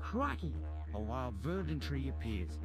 Crikey! A wild verdant tree appears.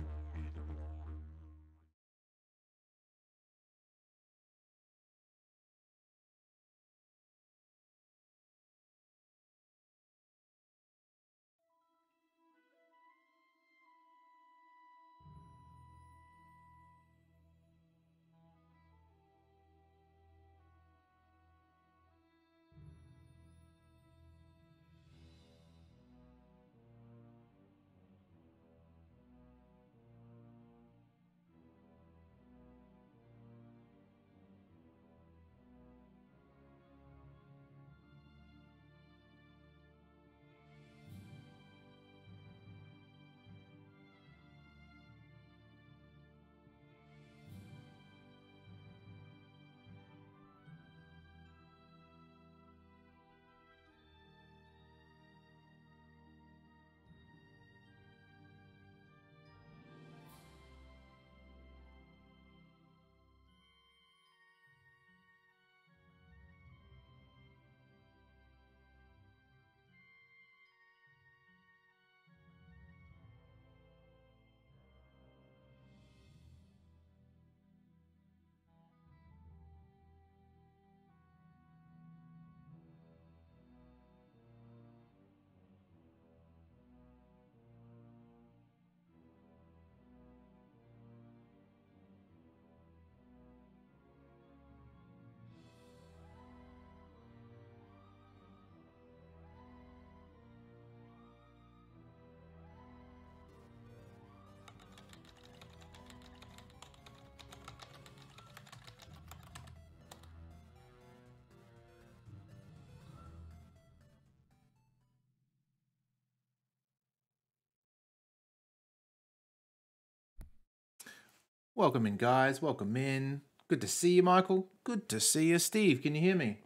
Welcome in, guys. Welcome in. Good to see you, Michael. Good to see you, Steve. Can you hear me?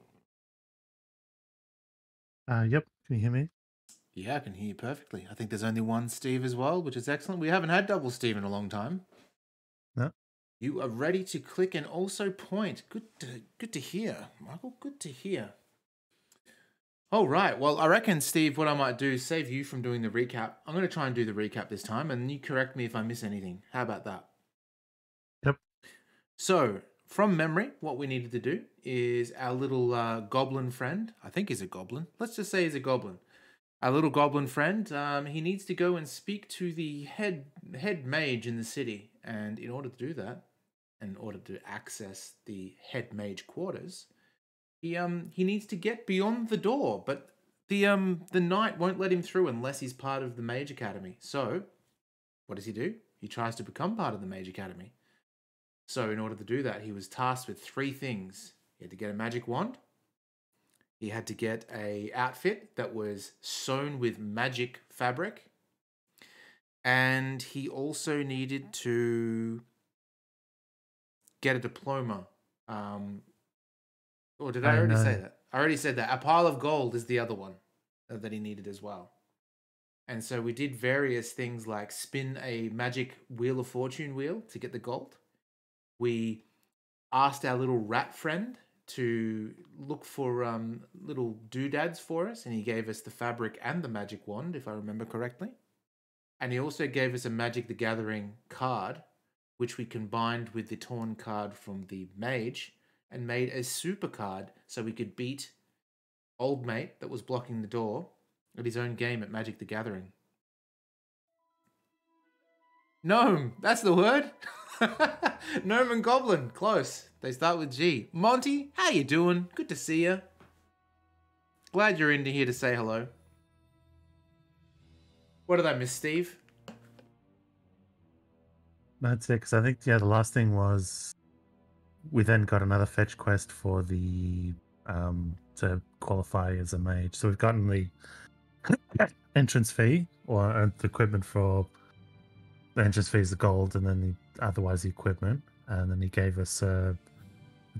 Yep. Can you hear me? Yeah, I can hear you perfectly. I think there's only one Steve as well, which is excellent. We haven't had double Steve in a long time. No. You are ready to click and also point. Good to hear, Michael. Good to hear. All right. Well, I reckon, Steve, what I might do is save you from doing the recap. I'm going to try and do the recap this time, and you correct me if I miss anything. How about that? Yep. So, from memory, what we needed to do is our little goblin friend, I think he's a goblin. Let's just say he's a goblin. Our little goblin friend, he needs to go and speak to the head mage in the city. And in order to do that, in order to access the head mage quarters, he needs to get beyond the door. But the knight won't let him through unless he's part of the mage academy. So, what does he do? He tries to become part of the mage academy. So in order to do that, he was tasked with 3 things. He had to get a magic wand. He had to get a outfit that was sewn with magic fabric. And he also needed to get a diploma. Or did I already say that? I already said that. A pile of gold is the other one that he needed as well. And so we did various things like spin a magic wheel of fortune wheel to get the gold. We asked our little rat friend to look for little doodads for us, and he gave us the fabric and the magic wand, if I remember correctly. And he also gave us a Magic the Gathering card, which we combined with the torn card from the mage and made a super card so we could beat old mate that was blocking the door at his own game at Magic the Gathering. Gnome, that's the word. Gnome and Goblin, close. They start with G. Monty, how you doing? Good to see you. Glad you're in here to say hello. What did I miss, Steve? That's it. Because I think the last thing was we then got another fetch quest for the to qualify as a mage. So we've gotten the entrance fee or the equipment for the entrance fee is the gold, and then otherwise the equipment, and then he gave us to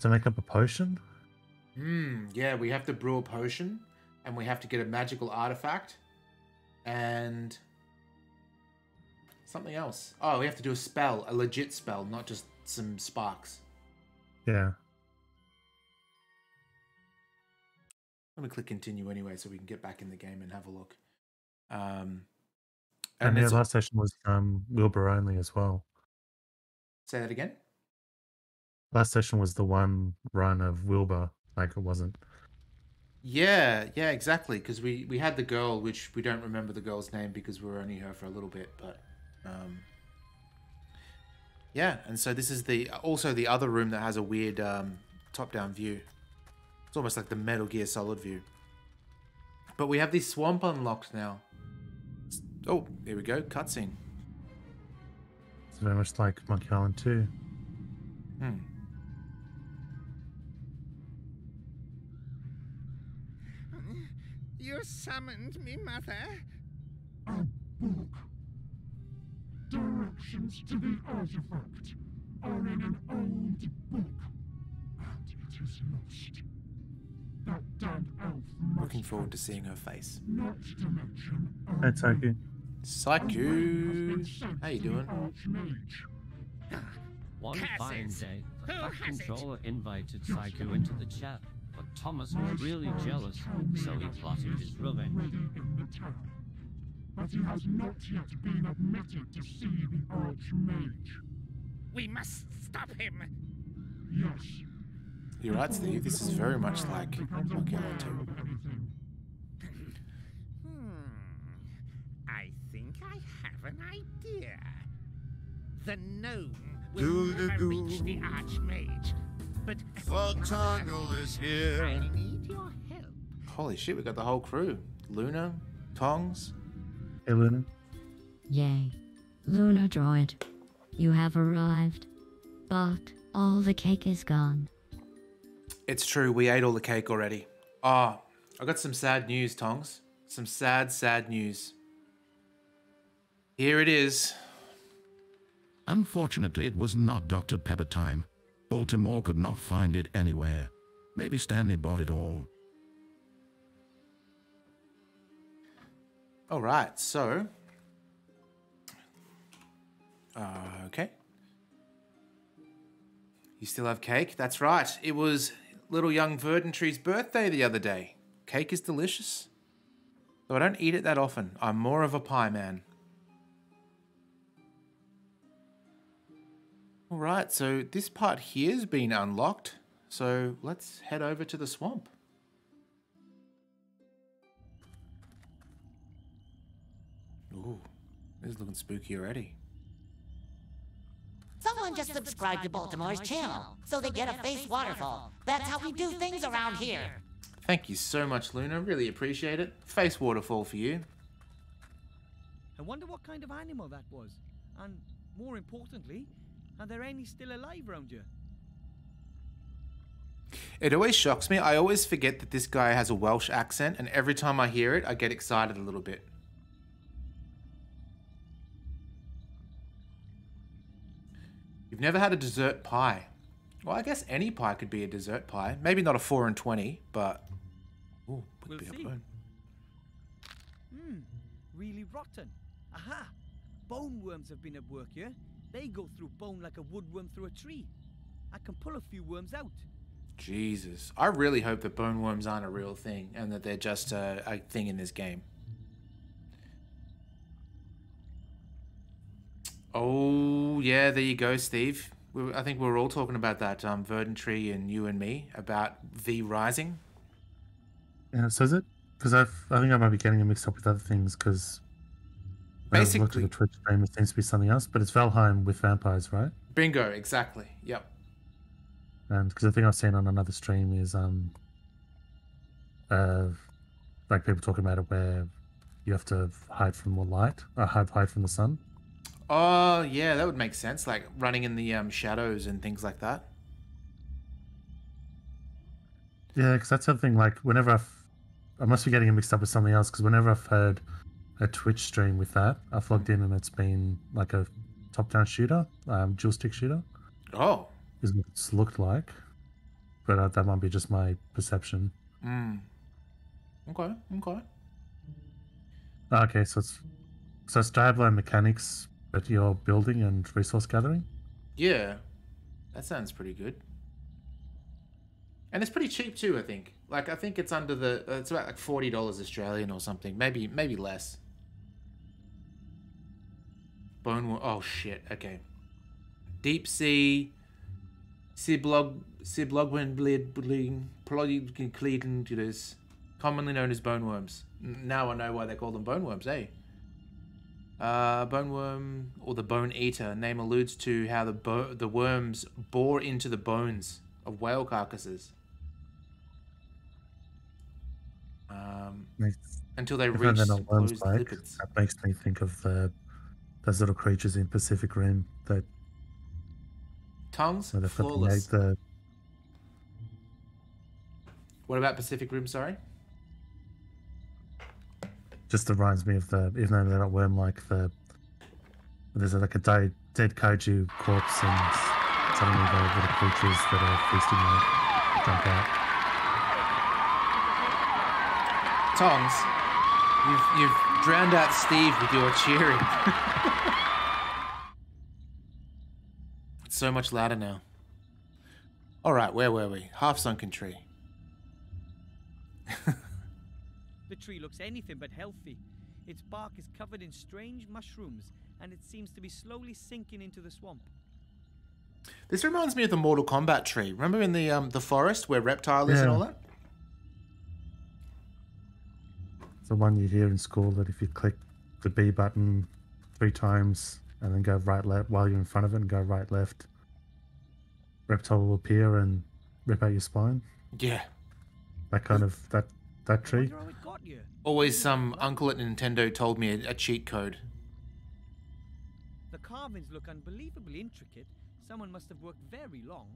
make up a potion. Yeah, we have to brew a potion, and we have to get a magical artifact, and something else. Oh, we have to do a spell, a legit spell, not just some sparks. Yeah. I'm going to click continue anyway so we can get back in the game and have a look. And And yeah, it's last session was Wilbur only as well. say that again. Last session was the one run of Wilbur, like it wasn't. Yeah, yeah, exactly. Because we had the girl, which we don't remember the girl's name because we were only her for a little bit, but yeah. And so this is the also the other room that has a weird top-down view. It's almost like the Metal Gear Solid view. But we have this swamp unlocked now. Oh, here we go, cutscene. It's very much like Monkey Island 2. Hmm. You summoned me, Mother? A book. Directions to the artifact are in an old book, and it is lost. That damn elf must Looking forward to seeing her face. not to mention Hey, Toku. Psycho, how you doing? Archmage. One Curses! fine day, the Who Cluck has it? controller invited Psycho into the chat, but Thomas was really jealous, so he plotted his revenge. Ready in the town, but he has not yet been admitted to see the Archmage. We must stop him. Yes. You're right, Steve. This is very much like becomes Monkey aware Island 2. of anything. I think I have an idea. The gnome will Do-do-do. never reach the Archmage. But Funtangle is here. I need your help. Holy shit, we got the whole crew. Luna, Tongs. Hey, Luna. Yay. Lunar droid, you have arrived. But all the cake is gone. It's true, we ate all the cake already. Ah, I got some sad news, Tongs. Some sad, sad news. Here it is. Unfortunately, it was not Dr. Pepper time. Baltimore could not find it anywhere. Maybe Stanley bought it all. All right, so. Okay. You still have cake? That's right. It was little young Verdantree's birthday the other day. Cake is delicious. Though I don't eat it that often. I'm more of a pie man. All right, so this part here's been unlocked. So let's head over to the swamp. Ooh, this is looking spooky already. Someone just subscribed to Baltimore's channel, so they get a face waterfall. That's how we do things around here. Thank you so much, Luna. Really appreciate it. Face waterfall for you. I wonder what kind of animal that was. And more importantly, are there any still alive around you? It always shocks me. I always forget that this guy has a Welsh accent, and every time I hear it, I get excited a little bit. You've never had a dessert pie. Well, I guess any pie could be a dessert pie. Maybe not a 4 and 20, but... Ooh, could We'll be a see. bone. Really rotten. Aha! Bone worms have been at work here. They go through bone like a woodworm through a tree. I can pull a few worms out. Jesus. I really hope that bone worms aren't a real thing, and that they're just a thing in this game. Oh, yeah, there you go, Steve. I think we were all talking about that, Verdantry and you and me, about V Rising. Yeah, so is it? Because I think I might be getting it mixed up with other things, because when I've looked at the Twitch stream, it seems to be something else, but it's Valheim with vampires, right? Bingo, exactly. Yep. And because the thing I've seen on another stream is like people talking about it where you have to hide from more light, or hide from the sun. Oh, yeah, that would make sense. Like running in the shadows and things like that. Yeah, because that's something like whenever I must be getting it mixed up with something else, because whenever I've heard a Twitch stream with that, I've logged in and it's been like a top-down shooter, dual stick shooter. Oh. Is what it's looked like. But that might be just my perception. Okay, okay. Okay, so it's Diablo mechanics, but you're building and resource gathering? Yeah, that sounds pretty good. And it's pretty cheap too, I think. Like, I think it's under the... it's about like $40 Australian or something. Maybe less. Bone. Oh shit. Okay. Deep sea. Siblogwin commonly known as boneworms. Now I know why they call them boneworms, eh? Boneworm, or the bone eater, name alludes to how the worms bore into the bones of whale carcasses. Until they reach they're some not worms, closed like, lipids. that makes me think of those little creatures in Pacific Rim that Tongues, they've got flawless. the What about Pacific Rim, sorry? just reminds me of the, even though they're not worm-like, there's like a dead kaiju corpse and suddenly the little creatures that are feasting on it jump out. Tongs, you've drowned out Steve with your cheering. It's so much louder now. All right, where were we? Half-sunken tree. The tree looks anything but healthy. Its bark is covered in strange mushrooms, and it seems to be slowly sinking into the swamp. This reminds me of the Mortal Kombat tree. Remember in the forest where Reptile is and all that? It's the one you hear in school that if you click the B button 3 times and then go right left while you're in front of it and go right left, Reptile will appear and rip out your spine. Yeah. That kind of that tree. Always some uncle at Nintendo told me a cheat code. The carvings look unbelievably intricate. Someone must have worked very long.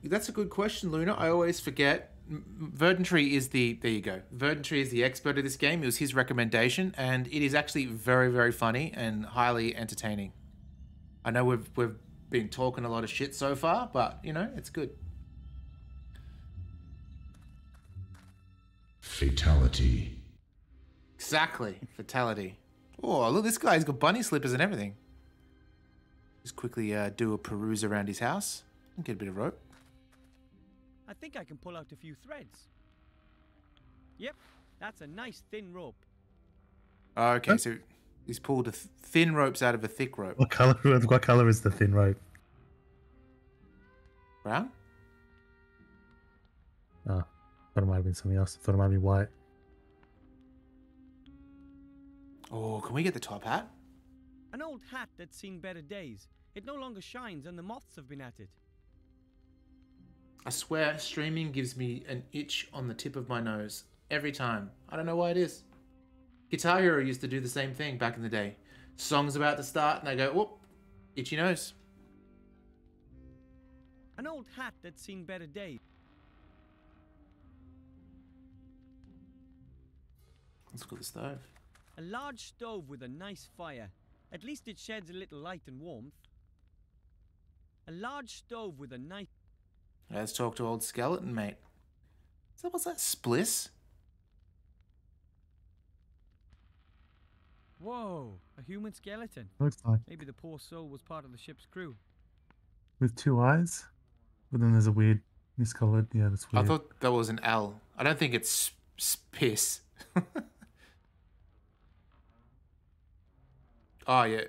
That's a good question, Luna. I always forget. Verdantry is there you go. Verdantry is the expert of this game. It was his recommendation, and it is actually very, very funny and highly entertaining. I know we've been talking a lot of shit so far, but, you know, it's good. Fatality. Exactly. Fatality. Oh, look, this guy's got bunny slippers and everything. Just quickly do a peruse around his house and get a bit of rope. I think I can pull out a few threads. Yep, that's a nice thin rope. Okay, so he's pulled thin ropes out of a thick rope. What color is the thin rope? Brown? Oh, thought it might have been something else. I thought it might be white. Oh, can we get the top hat? An old hat that's seen better days. It no longer shines and the moths have been at it. I swear, streaming gives me an itch on the tip of my nose. Every time. I don't know why it is. Guitar Hero used to do the same thing back in the day. Song's about to start and I go, whoop, itchy nose. An old hat that's seen better days. Let's go to the stove. A large stove with a nice fire. At least it sheds a little light and warmth. A large stove with a nice... Let's talk to old skeleton, mate. What's that, Spliss? Whoa, a human skeleton. Looks like. Maybe the poor soul was part of the ship's crew. With 2 eyes? But then there's a weird miscolored. Yeah, that's weird. I thought that was an L. I don't think it's piss. Oh yeah,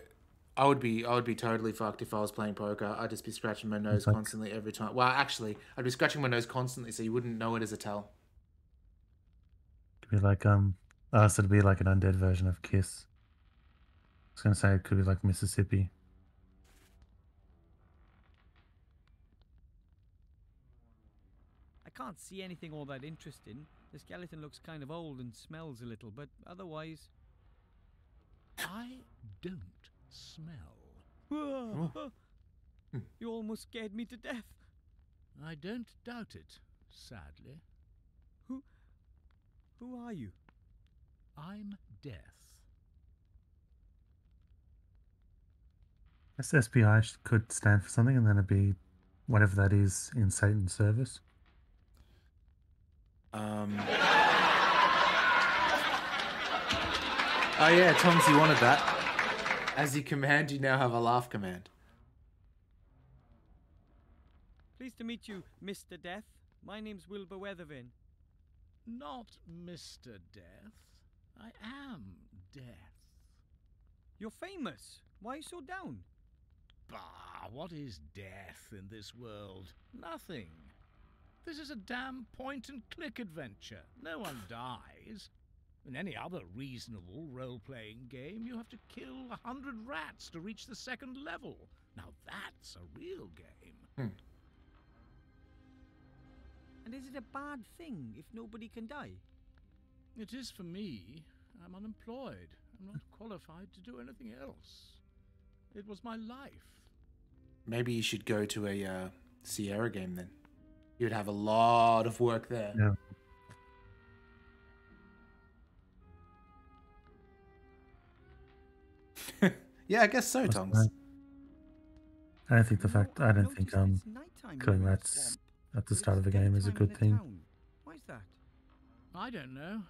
I would be totally fucked if I was playing poker. I'd just be scratching my nose constantly every time. Well, actually, I'd be scratching my nose constantly, so you wouldn't know it as a tell. Could be like so it'd be like an undead version of Kiss. I was gonna say it could be like Mississippi. I can't see anything all that interesting. The skeleton looks kind of old and smells a little, but otherwise... I don't smell. You almost scared me to death. I don't doubt it, sadly. Who are you? I'm Death. I guess SPI could stand for something, and then it'd be whatever that is in Satan's service. Oh yeah, Tongs, you wanted that. As you command, you now have a laugh command. Pleased to meet you, Mr. Death. My name's Wilbur Weathervin. Not Mr. Death. I am Death. You're famous. Why are you so down? Bah, what is death in this world? Nothing. This is a damn point-and-click adventure. No one dies. In any other reasonable role-playing game, you have to kill 100 rats to reach the second level. Now that's a real game. And is it a bad thing if nobody can die? It is for me. I'm unemployed. I'm not qualified to do anything else. It was my life. Maybe you should go to a Sierra game then. You'd have a lot of work there. Yeah. Yeah, I guess so, That's Tongs. right. I don't think Noticed it's nighttime killing here in the rats swamp, at the but start it's of the game is a daytime in good the thing. town. Why is that? I don't know.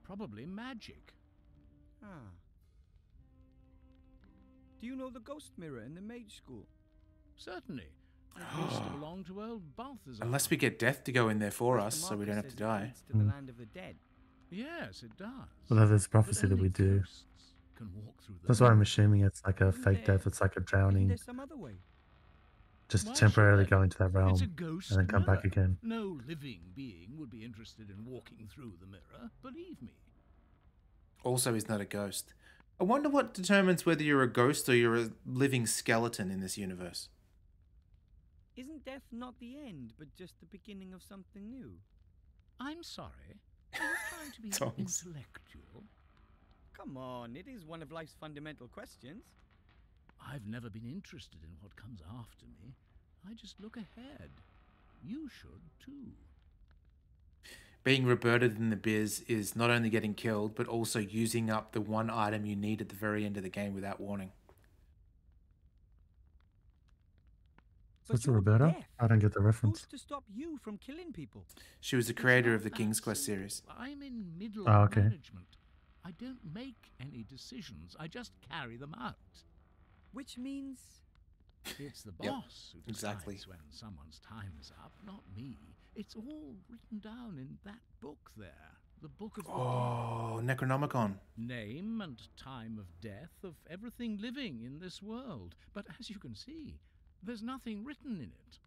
Probably magic. Ah. Do you know the ghost mirror in the mage school? Certainly. I used to belong to old Balthazar. Unless we get Death to go in there for us, The so we don't have marker to says it die. leads to the land of the dead. Yes, it does. Although there's a But prophecy that only we do. ghosts can walk through the That's why I'm mirror. assuming it's like a Isn't fake there- death. It's like a Isn't drowning, there some other way? just Why should temporarily there? go into that It's realm a ghost and then come back mirror. again. No living being would be interested in walking through the mirror, believe me. Also, he's not a ghost. I wonder what determines whether you're a ghost or you're a living skeleton in this universe. Isn't death not the end, but just the beginning of something new? I'm sorry. Are you trying to be Tongs. intellectual? Come on, it is one of life's fundamental questions. I've never been interested in what comes after me. I just look ahead. You should, too. Being rebirted in the biz is not only getting killed, but also using up the one item you need at the very end of the game without warning. So what's a you're Roberta? deaf. I don't get the reference. Who's to stop you from killing people? She was the It's creator not of the King's that Quest simple. series. I'm in middle Oh, okay. management. I don't make any decisions. I just carry them out. Which means... It's the Yep, boss who decides exactly. when someone's time is up, not me. It's all written down in that book there. The Book of the Oh, Necronomicon. Dead. Name and time of death of everything living in this world. But as you can see, there's nothing written in it.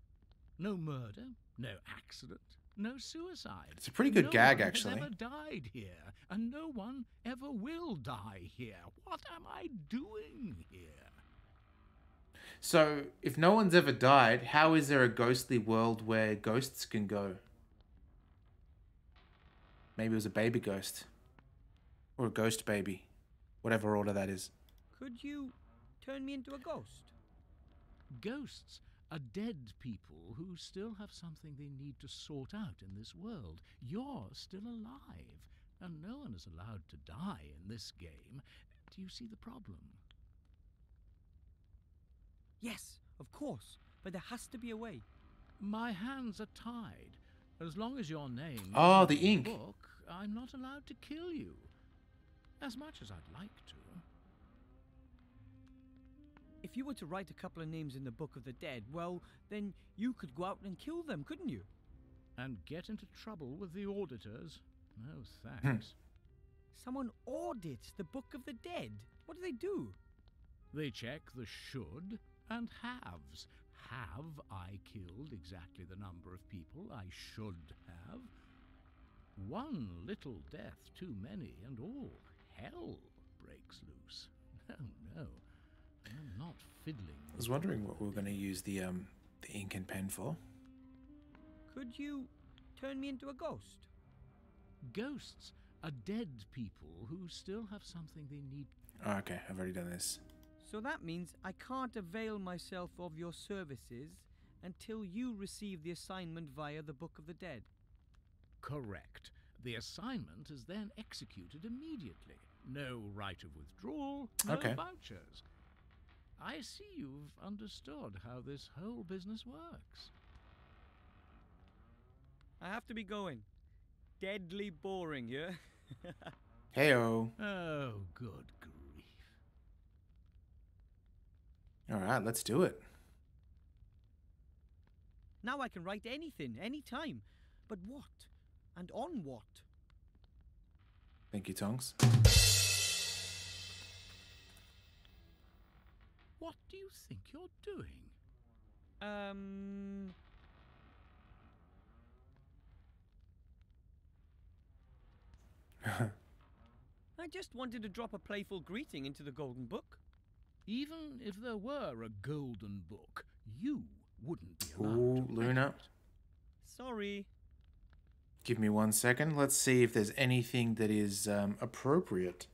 No murder, no accident, no suicide. It's a pretty good gag, one actually. has ever died here, and no one ever will die here. What am I doing here? So, if no one's ever died, how is there a ghostly world where ghosts can go? Maybe it was a baby ghost. Or a ghost baby. Whatever order that is. Could you turn me into a ghost? Ghosts are dead people who still have something they need to sort out in this world. You're still alive, and no one is allowed to die in this game. Do you see the problem? Yes, of course. But there has to be a way. My hands are tied. As long as your name Oh, isn't the in ink. book, I'm not allowed to kill you. As much as I'd like to. If you were to write a couple of names in the Book of the Dead, well, then you could go out and kill them, couldn't you? And get into trouble with the auditors. No thanks. Someone audits the Book of the Dead. What do they do? They check the should and haves. Have I killed exactly the number of people I should have? One little death too many, and all hell breaks loose. No, no, I'm not fiddling. I was wondering what we were going to use the ink and pen for. Could you turn me into a ghost? Ghosts are dead people who still have something they need. Oh, okay, I've already done this. So that means I can't avail myself of your services until you receive the assignment via the Book of the Dead. Correct. The assignment is then executed immediately. No right of withdrawal, no Okay. vouchers. I see you've understood how this whole business works. I have to be going. Deadly boring, yeah? Heyo. Oh, good grief. Alright, let's do it. Now I can write anything, anytime. But what? And on what? Thank you, Tongs. What do you think you're doing? I just wanted to drop a playful greeting into the Golden Book. Even if there were a golden book, you wouldn't be allowed Ooh, to read Luna. it. Sorry. Give me 1 second. Let's see if there's anything that is appropriate.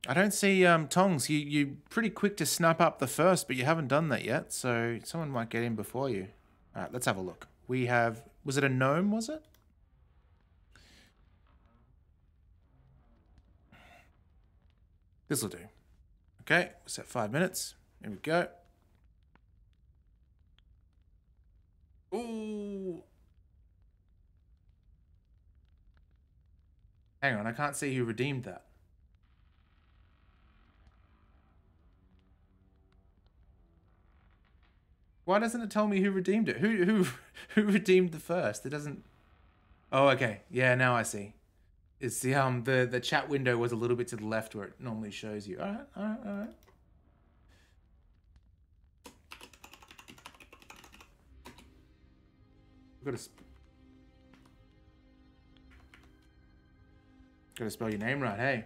I don't see Tongs. You're pretty quick to snap up the first, but you haven't done that yet, so someone might get in before you. All right, let's have a look. We have... Was it a gnome, was it? This'll do. Okay, set 5 minutes. Here we go. Ooh. Hang on, I can't see who redeemed that. Why doesn't it tell me who redeemed it? Who redeemed the first? It doesn't. Oh, okay. Yeah, now I see. It's the chat window was a little bit to the left where it normally shows you. All right, all right, all right. Gotta spell your name right, hey.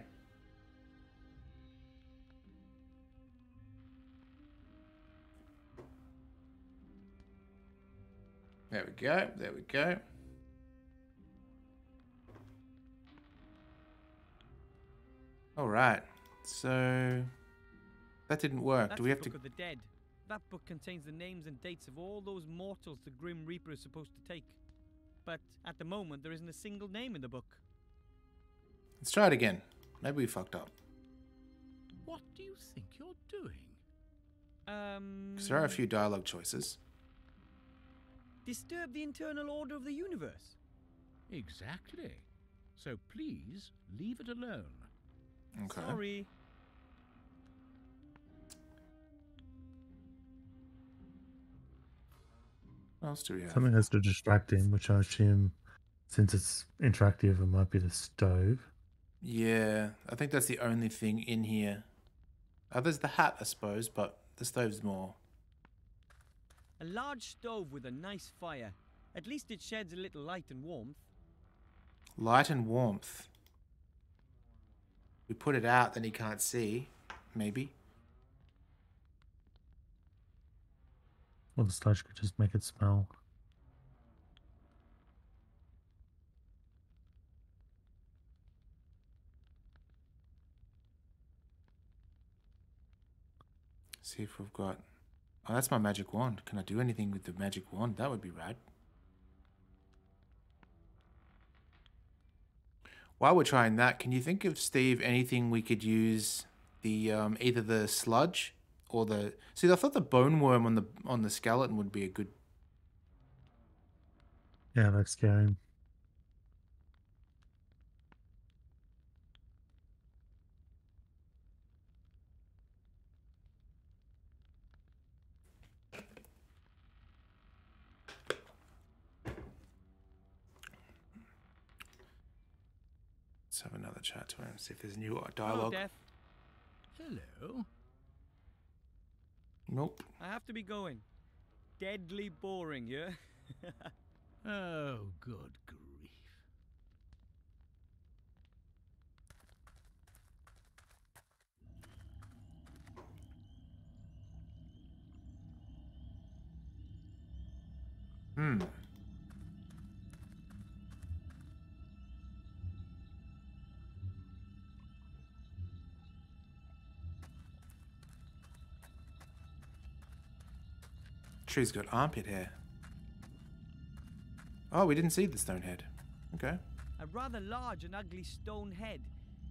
There we go. There we go. All right. So that didn't work. Do we have to? Book of the Dead. That book contains the names and dates of all those mortals the Grim Reaper is supposed to take. But at the moment, there isn't a single name in the book. Let's try it again. Maybe we fucked up. What do you think you're doing? 'Cause there are a few dialogue choices. Disturb the internal order of the universe. Exactly. So please leave it alone. Okay. Sorry. What else do we have? Something has to distract him, which I assume, since it's interactive, it might be the stove. Yeah, I think that's the only thing in here. There's the hat, I suppose, but the stove's more. A large stove with a nice fire. At least it sheds a little light and warmth. Light and warmth. We put it out, then he can't see. Maybe. Or the starch could just make it smell. See if we've got... Oh, that's my magic wand. Can I do anything with the magic wand? That would be rad. While we're trying that, can you think of, Steve, anything we could use the either the sludge or the... See, I thought the bone worm on the skeleton would be a good... Yeah, that's scary. Let's have another chat to him, see if there's new Hello, dialogue. Death. Hello. Nope. I have to be going. Deadly boring, yeah? Oh, good grief. Tree's got armpit hair. Oh, we didn't see the stone head. Okay. A rather large and ugly stone head.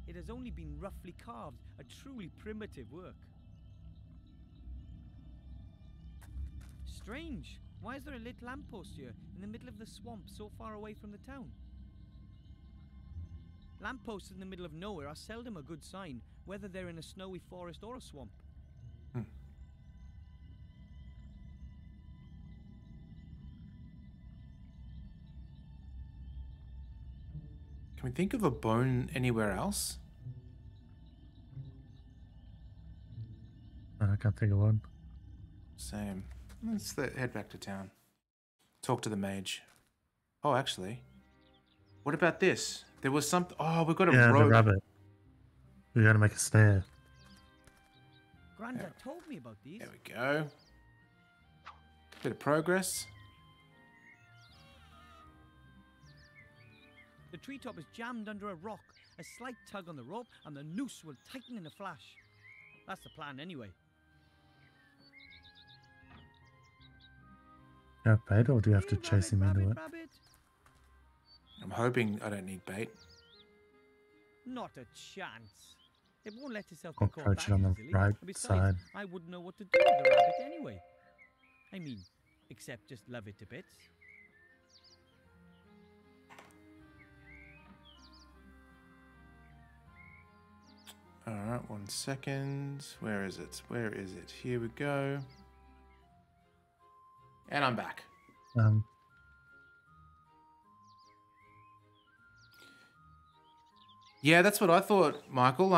It has only been roughly carved, a truly primitive work. Strange. Why is there a lit lamppost here, in the middle of the swamp, so far away from the town? Lampposts in the middle of nowhere are seldom a good sign, whether they're in a snowy forest or a swamp. Can we think of a bone anywhere else? I can't think of one. Same. Let's head back to town. Talk to the mage. Oh, actually. What about this? There was something... Oh, we've got a Yeah, rope. the rabbit. We gotta make a snare. Grandad told me about these. There we go. Bit of progress. The treetop is jammed under a rock. A slight tug on the rope and the noose will tighten in a flash. That's the plan anyway. Do you have bait or do you have to Hey, chase him into it? rabbit. I'm hoping I don't need bait. Not a chance. It won't let itself Or be caught approach back it on the easily. right And besides, side. I wouldn't know what to do with the rabbit anyway. I mean, except just love it to bits. Alright, 1 second. Where is it? Where is it? Here we go. And I'm back. Yeah, that's what I thought, Michael.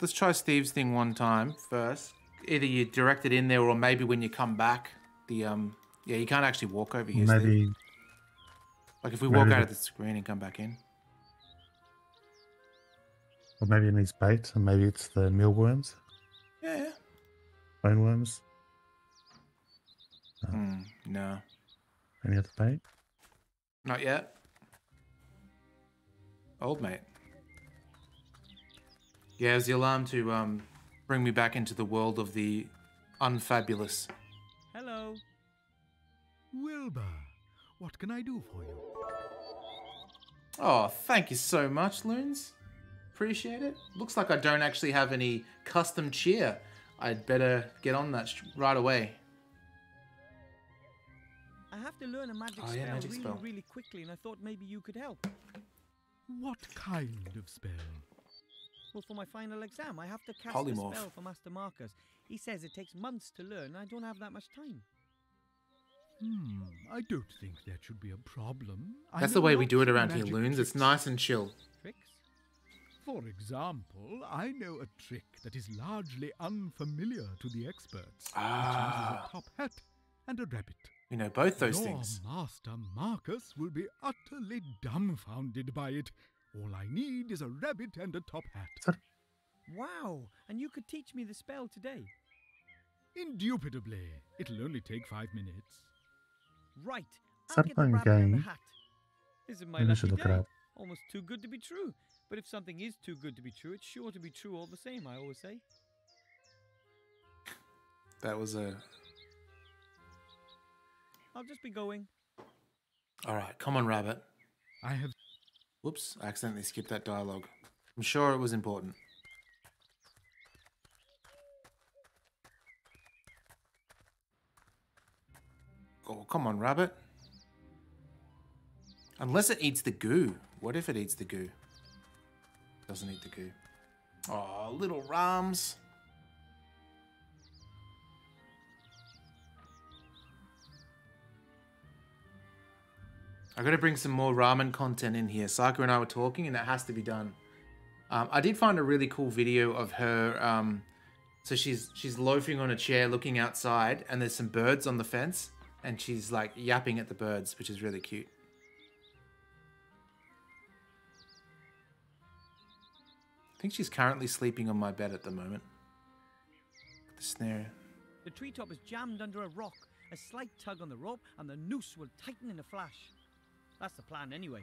Let's try Steve's thing one time first. Either you direct it in there, or maybe when you come back, the yeah, you can't actually walk over here. Maybe. Steve. Like if we walk out of the screen and come back in. Or maybe it needs bait, and maybe it's the mealworms, Yeah. boneworms. No. Any other bait? Not yet. Old mate. Yeah, it was the alarm to bring me back into the world of the unfabulous. Hello. Wilbur, what can I do for you? Oh, thank you so much, Loons. Appreciate it. Looks like I don't actually have any custom cheer. I'd better get on that right away. I have to learn a magic Oh, spell yeah, magic really, spell. really quickly, and I thought maybe you could help. What kind of spell? Well, for my final exam, I have to cast Polymorph. a spell for Master Marcus. He says it takes months to learn, and I don't have that much time. I don't think that should be a problem. That's the way we do it around here, Loons. It's nice and chill. Tricks? For example, I know a trick that is largely unfamiliar to the experts. It uses a top hat and a rabbit. We know both those Your things. Master Marcus will be utterly dumbfounded by it. All I need is a rabbit and a top hat. Wow! And you could teach me the spell today. Indubitably. It'll only take 5 minutes. Right. Is I'll that get the playing a rabbit and the game? hat. This is my Maybe I lucky should look it day. up. Almost too good to be true. But if something is too good to be true, it's sure to be true all the same, I always say. That was a... I'll just be going. Alright, come on, Rabbit. I have... Whoops, I accidentally skipped that dialogue. I'm sure it was important. Oh, come on, Rabbit. Unless it eats the goo. What if it eats the goo? Doesn't eat the goo. Oh, little Rams. I gotta bring some more ramen content in here. Saka and I were talking, and it has to be done. I did find a really cool video of her. So she's loafing on a chair, looking outside, and there's some birds on the fence, and she's like yapping at the birds, which is really cute. I think she's currently sleeping on my bed at the moment. The snare. The treetop is jammed under a rock. A slight tug on the rope, and the noose will tighten in a flash. That's the plan anyway.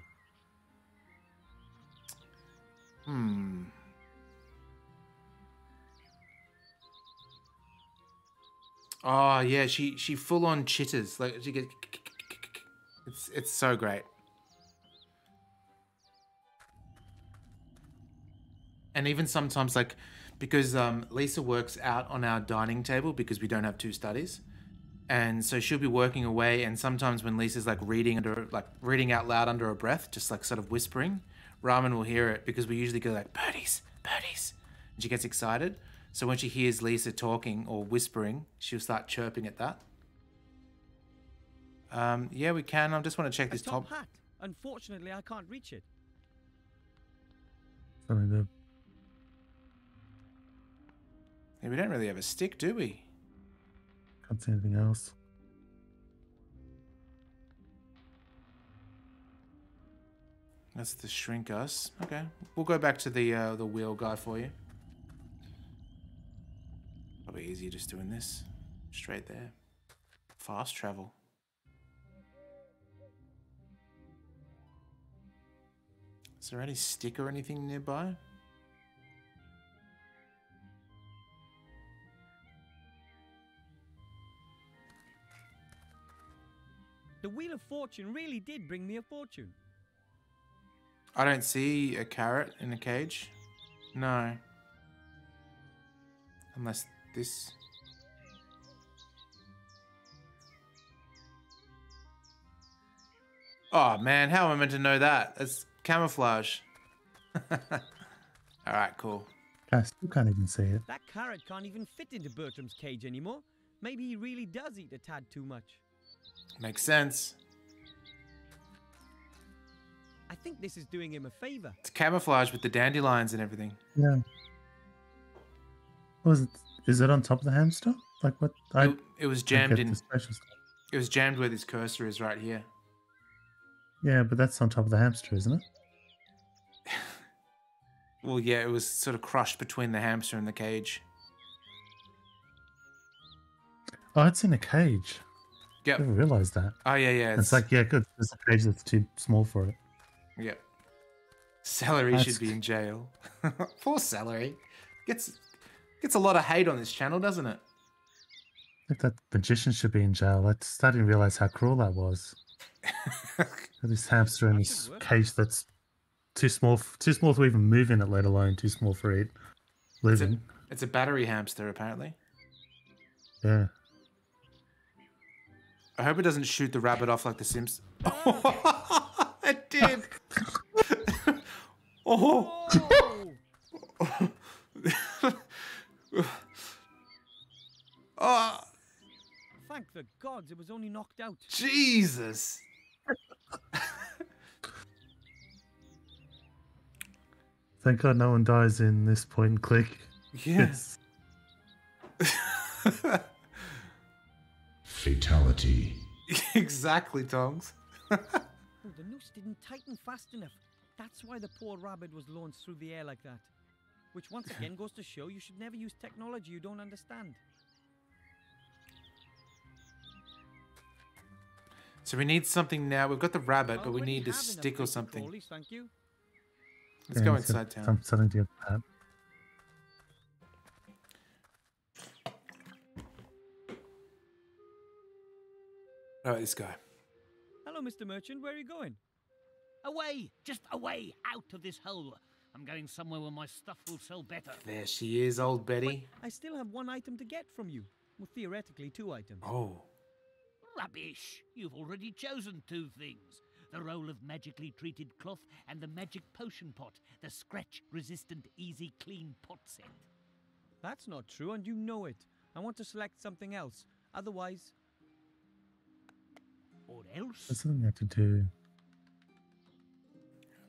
Oh yeah, she full on chitters. Like she gets. It's so great. And even sometimes, like, because Lisa works out on our dining table because we don't have two studies, and so she'll be working away. And sometimes when Lisa's like reading out loud under her breath, just like sort of whispering, Ramen will hear it because we usually go like birdies, birdies, and she gets excited. So when she hears Lisa talking or whispering, she'll start chirping at that. Yeah, we can. I just want to check this top. Hat. Unfortunately, I can't reach it. Something to Yeah, we don't really have a stick, do we? can't see anything else. That's to shrink us. Okay, we'll go back to the wheel guy for you. Probably easier just doing this. Straight there. Fast travel. Is there any stick or anything nearby? The Wheel of Fortune really did bring me a fortune. I don't see a carrot in a cage. No. Unless this... Oh man, how am I meant to know that? It's camouflage. Alright, cool. I still can't even see it. That carrot can't even fit into Bertram's cage anymore. Maybe he really does eat a tad too much. Makes sense. I think this is doing him a favor. It's camouflage with the dandelions and everything. Yeah. What was it? Is it on top of the hamster? Like what? It was jammed get in. the special stuff. It was jammed where this cursor is right here. Yeah, but that's on top of the hamster, isn't it? Well, yeah, it was sort of crushed between the hamster and the cage. Oh, it's in a cage. Yep. I didn't realize that. Oh, yeah, yeah. It's like, yeah, good. There's a cage that's too small for it. Yep. Celery That's- should be in jail. Poor Celery. Gets a lot of hate on this channel, doesn't it? I think that magician should be in jail. I didn't realize how cruel that was. This hamster in this cage that's too small to even move in it, let alone too small for it living. It's a battery hamster, apparently. Yeah. I hope it doesn't shoot the rabbit off like the Sims. Oh, it did. Oh. Oh. Thank the gods it was only knocked out. Jesus. Thank God no one dies in this point in Clique. Yes. Fatality. Exactly, Tongs. Oh, the noose didn't tighten fast enough. That's why the poor rabbit was launched through the air like that. Which once again goes to show you should never use technology you don't understand. So we need something now. We've got the rabbit, but we Already need a have enough stick or creepy something. crawlies, thank you. Let's go inside town. Something to get that. Oh, this guy. Hello, Mr. Merchant. Where are you going? Away! Just away! Out of this hole! I'm going somewhere where my stuff will sell better. There she is, old Betty. I still have one item to get from you. Well, theoretically, 2 items. Oh. Rubbish! You've already chosen 2 things. The roll of magically treated cloth and the magic potion pot. The scratch-resistant, easy clean pot set. That's not true, and you know it. I want to select something else. Otherwise... What else? There's something I have to do.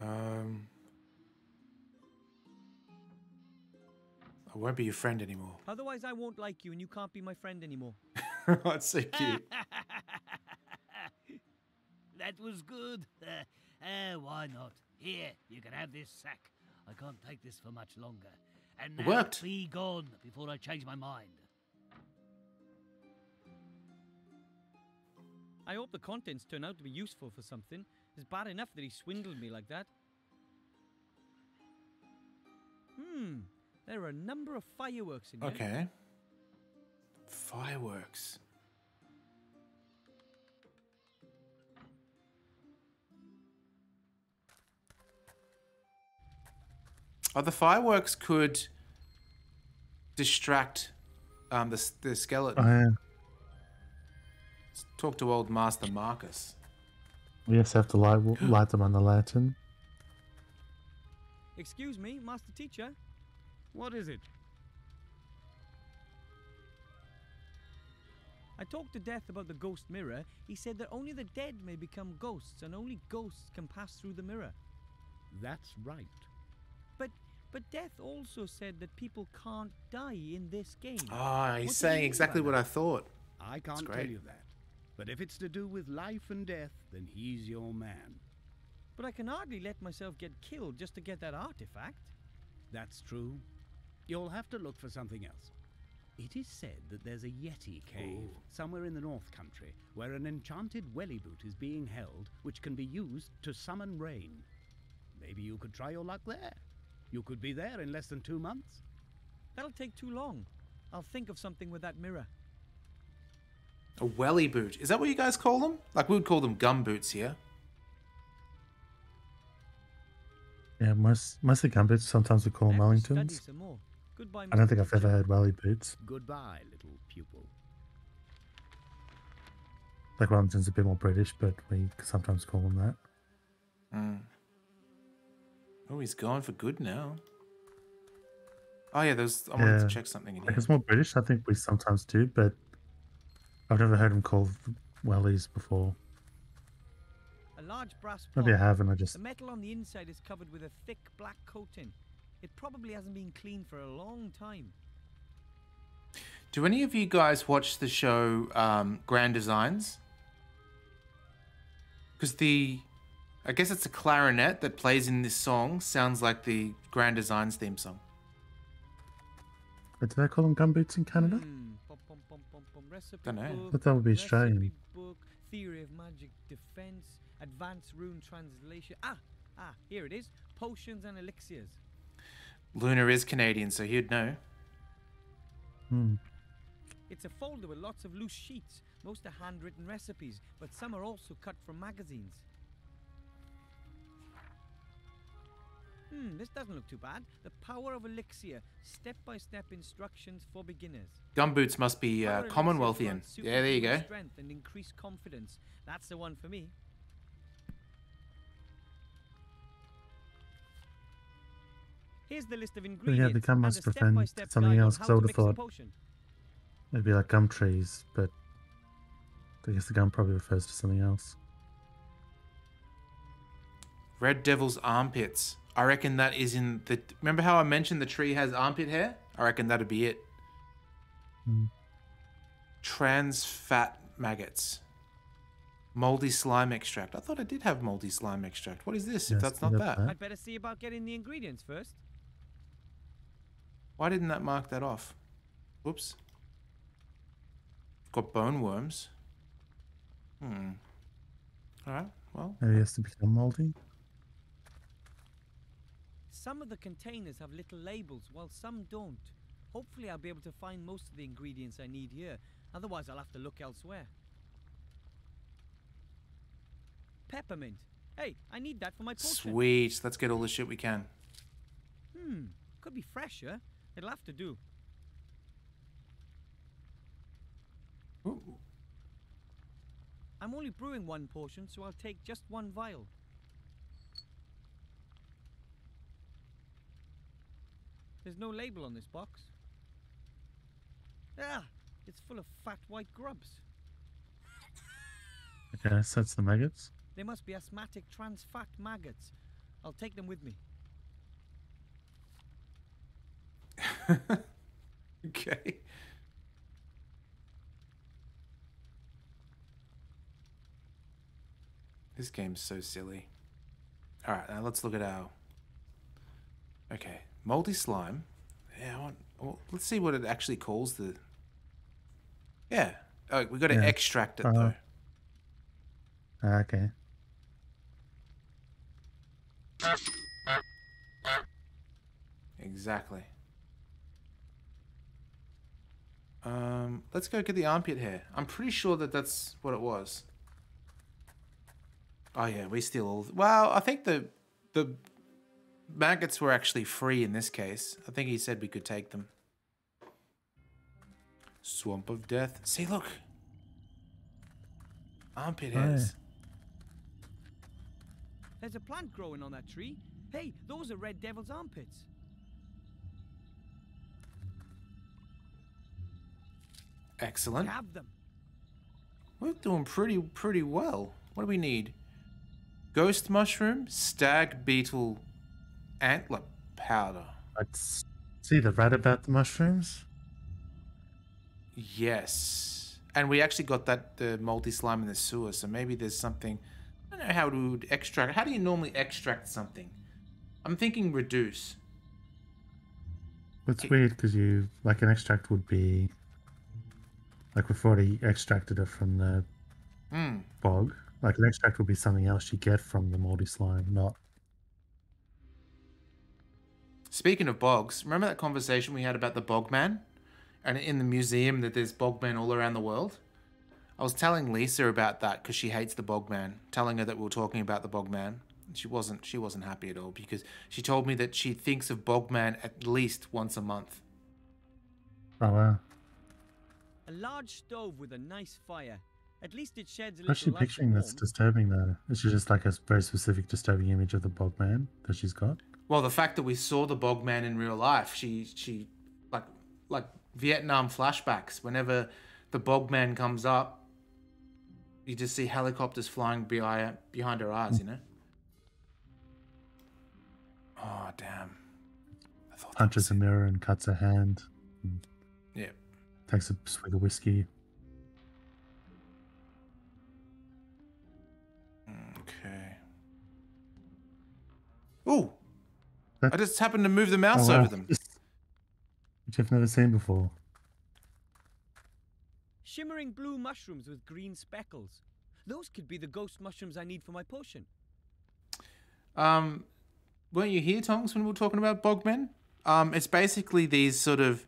I won't be your friend anymore. Otherwise, I won't like you, and you can't be my friend anymore. That's so cute. That was good. Why not? Here, you can have this sack. I can't take this for much longer. And It now worked. be gone before I change my mind. I hope the contents turn out to be useful for something. It's bad enough that he swindled me like that. There are a number of fireworks in here. Okay. Fireworks. Oh, the fireworks could distract the skeleton. Oh, yeah. Let's talk to old Master Marcus. We just have to light them on the lantern. Excuse me, Master Teacher. What is it? I talked to Death about the ghost mirror. He said that only the dead may become ghosts, and only ghosts can pass through the mirror. That's right. But Death also said that people can't die in this game. Ah, he's What did he saying mean exactly by what that? I thought. I can't great. tell you that. But if it's to do with life and death, then he's your man. But I can hardly let myself get killed just to get that artifact. That's true. You'll have to look for something else. It is said that there's a Yeti cave somewhere in the North Country where an enchanted welly boot is being held which can be used to summon rain. Maybe you could try your luck there. You could be there in less than 2 months. That'll take too long. I'll think of something with that mirror. A welly boot. Is that what you guys call them? Like, we would call them gum boots here. Yeah, mostly gumboots. Sometimes we call them I have to study Wellingtons. some more. Goodbye, I don't Mr. think I've ever Teacher. heard welly boots. Goodbye, little pupil. Like Wellington's a bit more British, but we sometimes call them that. Oh, he's gone for good now. Oh yeah, I wanted to check something in Like here. it's more British. I think we sometimes do, but I've never heard them called wellies before. A large brass Maybe I pot. have, and I just The metal on the inside is covered with a thick black coating. It probably hasn't been cleaned for a long time. Do any of you guys watch the show Grand Designs? Because I guess it's a clarinet that plays in this song. Sounds like the Grand Designs theme song. But do they call them gumboots in Canada? Recipe Dunno. book, But that would be recipe Australian. book, theory of magic defense, advanced rune translation. Here it is. Potions and elixirs. Luna is Canadian, so he'd know. It's a folder with lots of loose sheets. Most are handwritten recipes, but some are also cut from magazines. This doesn't look too bad. The power of elixir. Step-by-step instructions for beginners. Gumboots must be Power elixir Commonwealthian. grants Yeah, there you superhuman go. Strength and increased confidence. That's the one for me. Here's the list of But ingredients. yeah, the gum and must a refer step-by-step to something guide on else, how 'cause I to would have mix the thought potion. it'd be like gum trees, but I guess the gum probably refers to something else. Red Devil's armpits. I reckon that is in the... Remember how I mentioned the tree has armpit hair? I reckon that'd be it. Trans fat maggots. Moldy slime extract. I thought I did have moldy slime extract. What is this if Yes, that's not we that? have I'd better see about getting the ingredients first. Why didn't that mark that off? Whoops. Got bone worms. Alright, well. Maybe it has to become moldy. Some of the containers have little labels, while some don't. Hopefully I'll be able to find most of the ingredients I need here. Otherwise I'll have to look elsewhere. Peppermint. Hey, I need that for my potion. Sweet. Let's get all the shit we can. Could be fresher. It'll have to do. Ooh. I'm only brewing one portion, so I'll take just one vial. There's no label on this box. It's full of fat white grubs. Okay, so that's the maggots. They must be asthmatic trans fat maggots. I'll take them with me. Okay. This game's so silly. Alright, now let's look at our... Okay, moldy slime. Yeah, let's see what it actually calls the... Yeah. Oh, we got to extract it, though. Okay. Exactly. Let's go get the armpit hair. I'm pretty sure that that's what it was. Oh yeah, we steal all... Well, I think the maggots were actually free in this case. I think he said we could take them. Swamp of Death. See, look. Armpit hairs. There's a plant growing on that tree. Hey, those are Red Devil's armpits. Excellent. Have them. We're doing pretty well. What do we need? Ghost mushroom, stag beetle, antler powder. Let's see the rat about the mushrooms. Yes. And we actually got the multi slime in the sewer, so maybe there's something. I don't know how to extract. How do you normally extract something? I'm thinking reduce. It's weird because you like an extract would be like we've already extracted it from the bog. Like an extract would be something else you get from the moldy slime, not. Speaking of bogs, remember that conversation we had about the bogman? And in the museum that there's bogmen all around the world? I was telling Lisa about that because she hates the bogman, telling her that we were talking about the bogman. She wasn't happy at all because she told me that she thinks of bogman at least once a month. Oh wow. A large stove with a nice fire. At least it sheds a What's she little light picturing and that's warmth. disturbing though? Is she just like a very specific disturbing image of the bogman that she's got? Well, the fact that we saw the bogman in real life, she like Vietnam flashbacks. Whenever the bogman comes up, you just see helicopters flying behind her eyes, you know? Oh, damn. Punches a mirror and cuts her hand. Yeah. Takes a swig of whiskey. Okay. Ooh! I just happened to move the mouse over them. Which I've never seen before. Shimmering blue mushrooms with green speckles. Those could be the ghost mushrooms I need for my potion. Weren't you here, Tonks, when we were talking about bogmen? It's basically these sort of,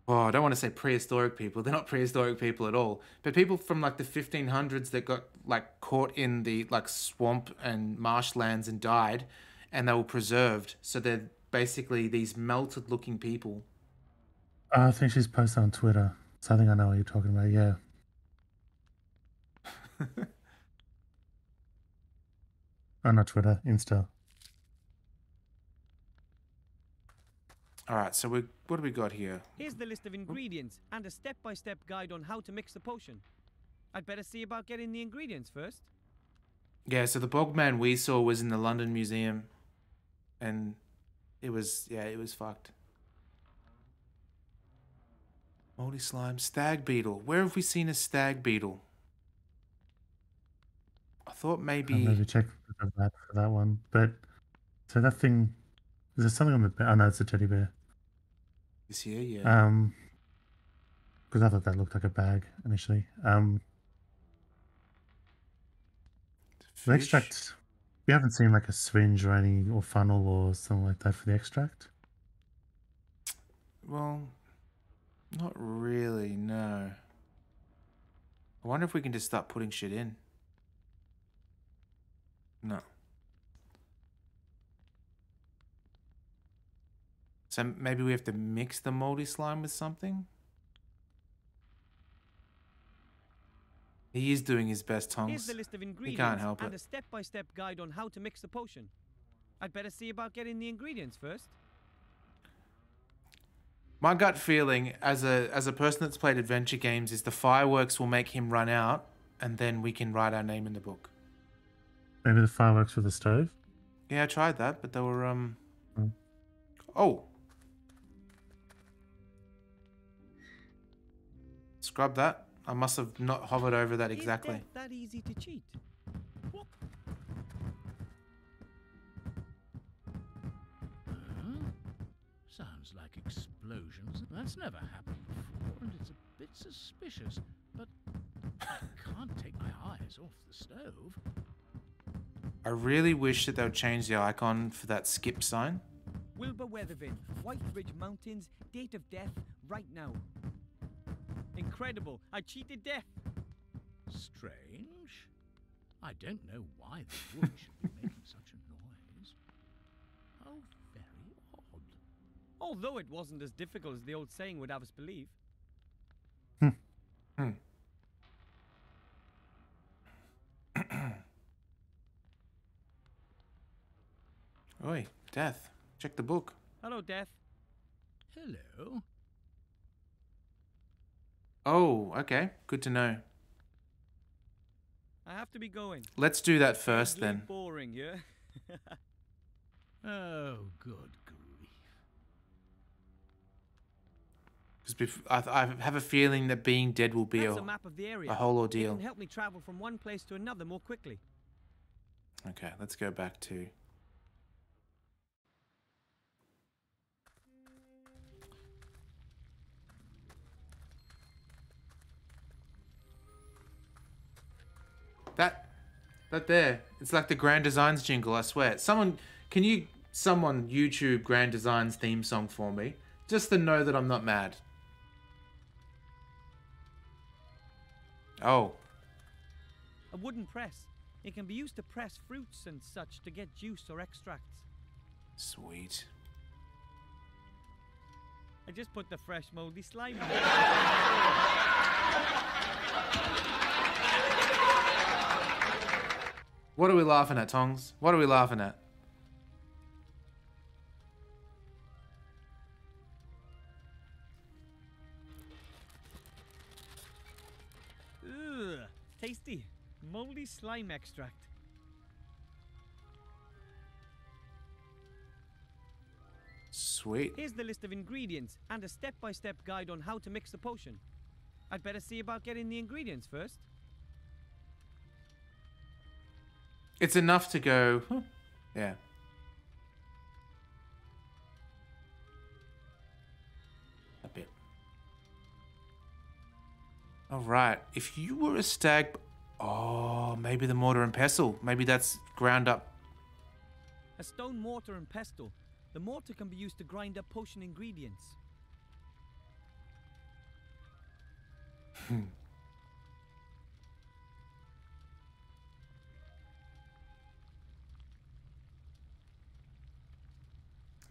I don't want to say prehistoric people. They're not prehistoric people at all. But people from like the 1500s that got like caught in the like swamp and marshlands and died, and they were preserved. So they're basically these melted looking people. I think she's posted on Twitter. So I think I know what you're talking about, yeah. Oh, not Twitter, Insta. Alright, so what do we got here? Here's the list of ingredients and a step-by-step guide on how to mix the potion. I'd better see about getting the ingredients first. Yeah, so the bogman we saw was in the London Museum. And it was fucked. Moldy slime, stag beetle. Where have we seen a stag beetle? I thought maybe... I'll maybe check for that one. But, so that thing... Is there something on the bear? Oh no, it's a teddy bear. Is here, yeah. Because I thought that looked like a bag initially. The extract... We haven't seen like a syringe or funnel or something like that for the extract? Well... Not really, no. I wonder if we can just start putting shit in. No. So maybe we have to mix the moldy slime with something? He is doing his best, Tonks. Here's the list of ingredients He can't help and it. a step-by-step guide on how to mix the potion. I'd better see about getting the ingredients first. My gut feeling as a person that's played adventure games is the fireworks will make him run out and then we can write our name in the book. Maybe the fireworks with the stove? Yeah, I tried that, but they were Oh. Scrub that. I must have not hovered over that exactly. Is that easy to cheat? Sounds like explosions. That's never happened before, and it's a bit suspicious. But I can't take my eyes off the stove. I really wish that they would change the icon for that skip sign. Wilbur Weathervin, White Ridge Mountains, date of death, right now. Incredible, I cheated death. Strange. I don't know why the wood should be making such a noise. How very odd. Although it wasn't as difficult as the old saying would have us believe. Oi, Death. Check the book. Hello, Death. Hello. Oh, okay. Good to know. I have to be going. Let's do that first Deadly then. Boring, yeah? Oh, good grief. Because I have a feeling that being dead will be That's a map of the area. a whole It ordeal. can help me travel from one place to another more quickly. Okay, let's go back to... That there. It's like the Grand Designs jingle, I swear. Someone YouTube Grand Designs theme song for me? Just to know that I'm not mad. Oh. A wooden press. It can be used to press fruits and such to get juice or extracts. Sweet. I just put the fresh moldy slime in. What are we laughing at, Tongs? What are we laughing at? Ugh, tasty. Moldy slime extract. Sweet. Here's the list of ingredients and a step-by-step guide on how to mix the potion. I'd better see about getting the ingredients first. It's enough to go... Huh. Yeah. A bit. Alright. If you were a stag... Oh, maybe the mortar and pestle. Maybe that's ground up. A stone mortar and pestle. The mortar can be used to grind up potion ingredients.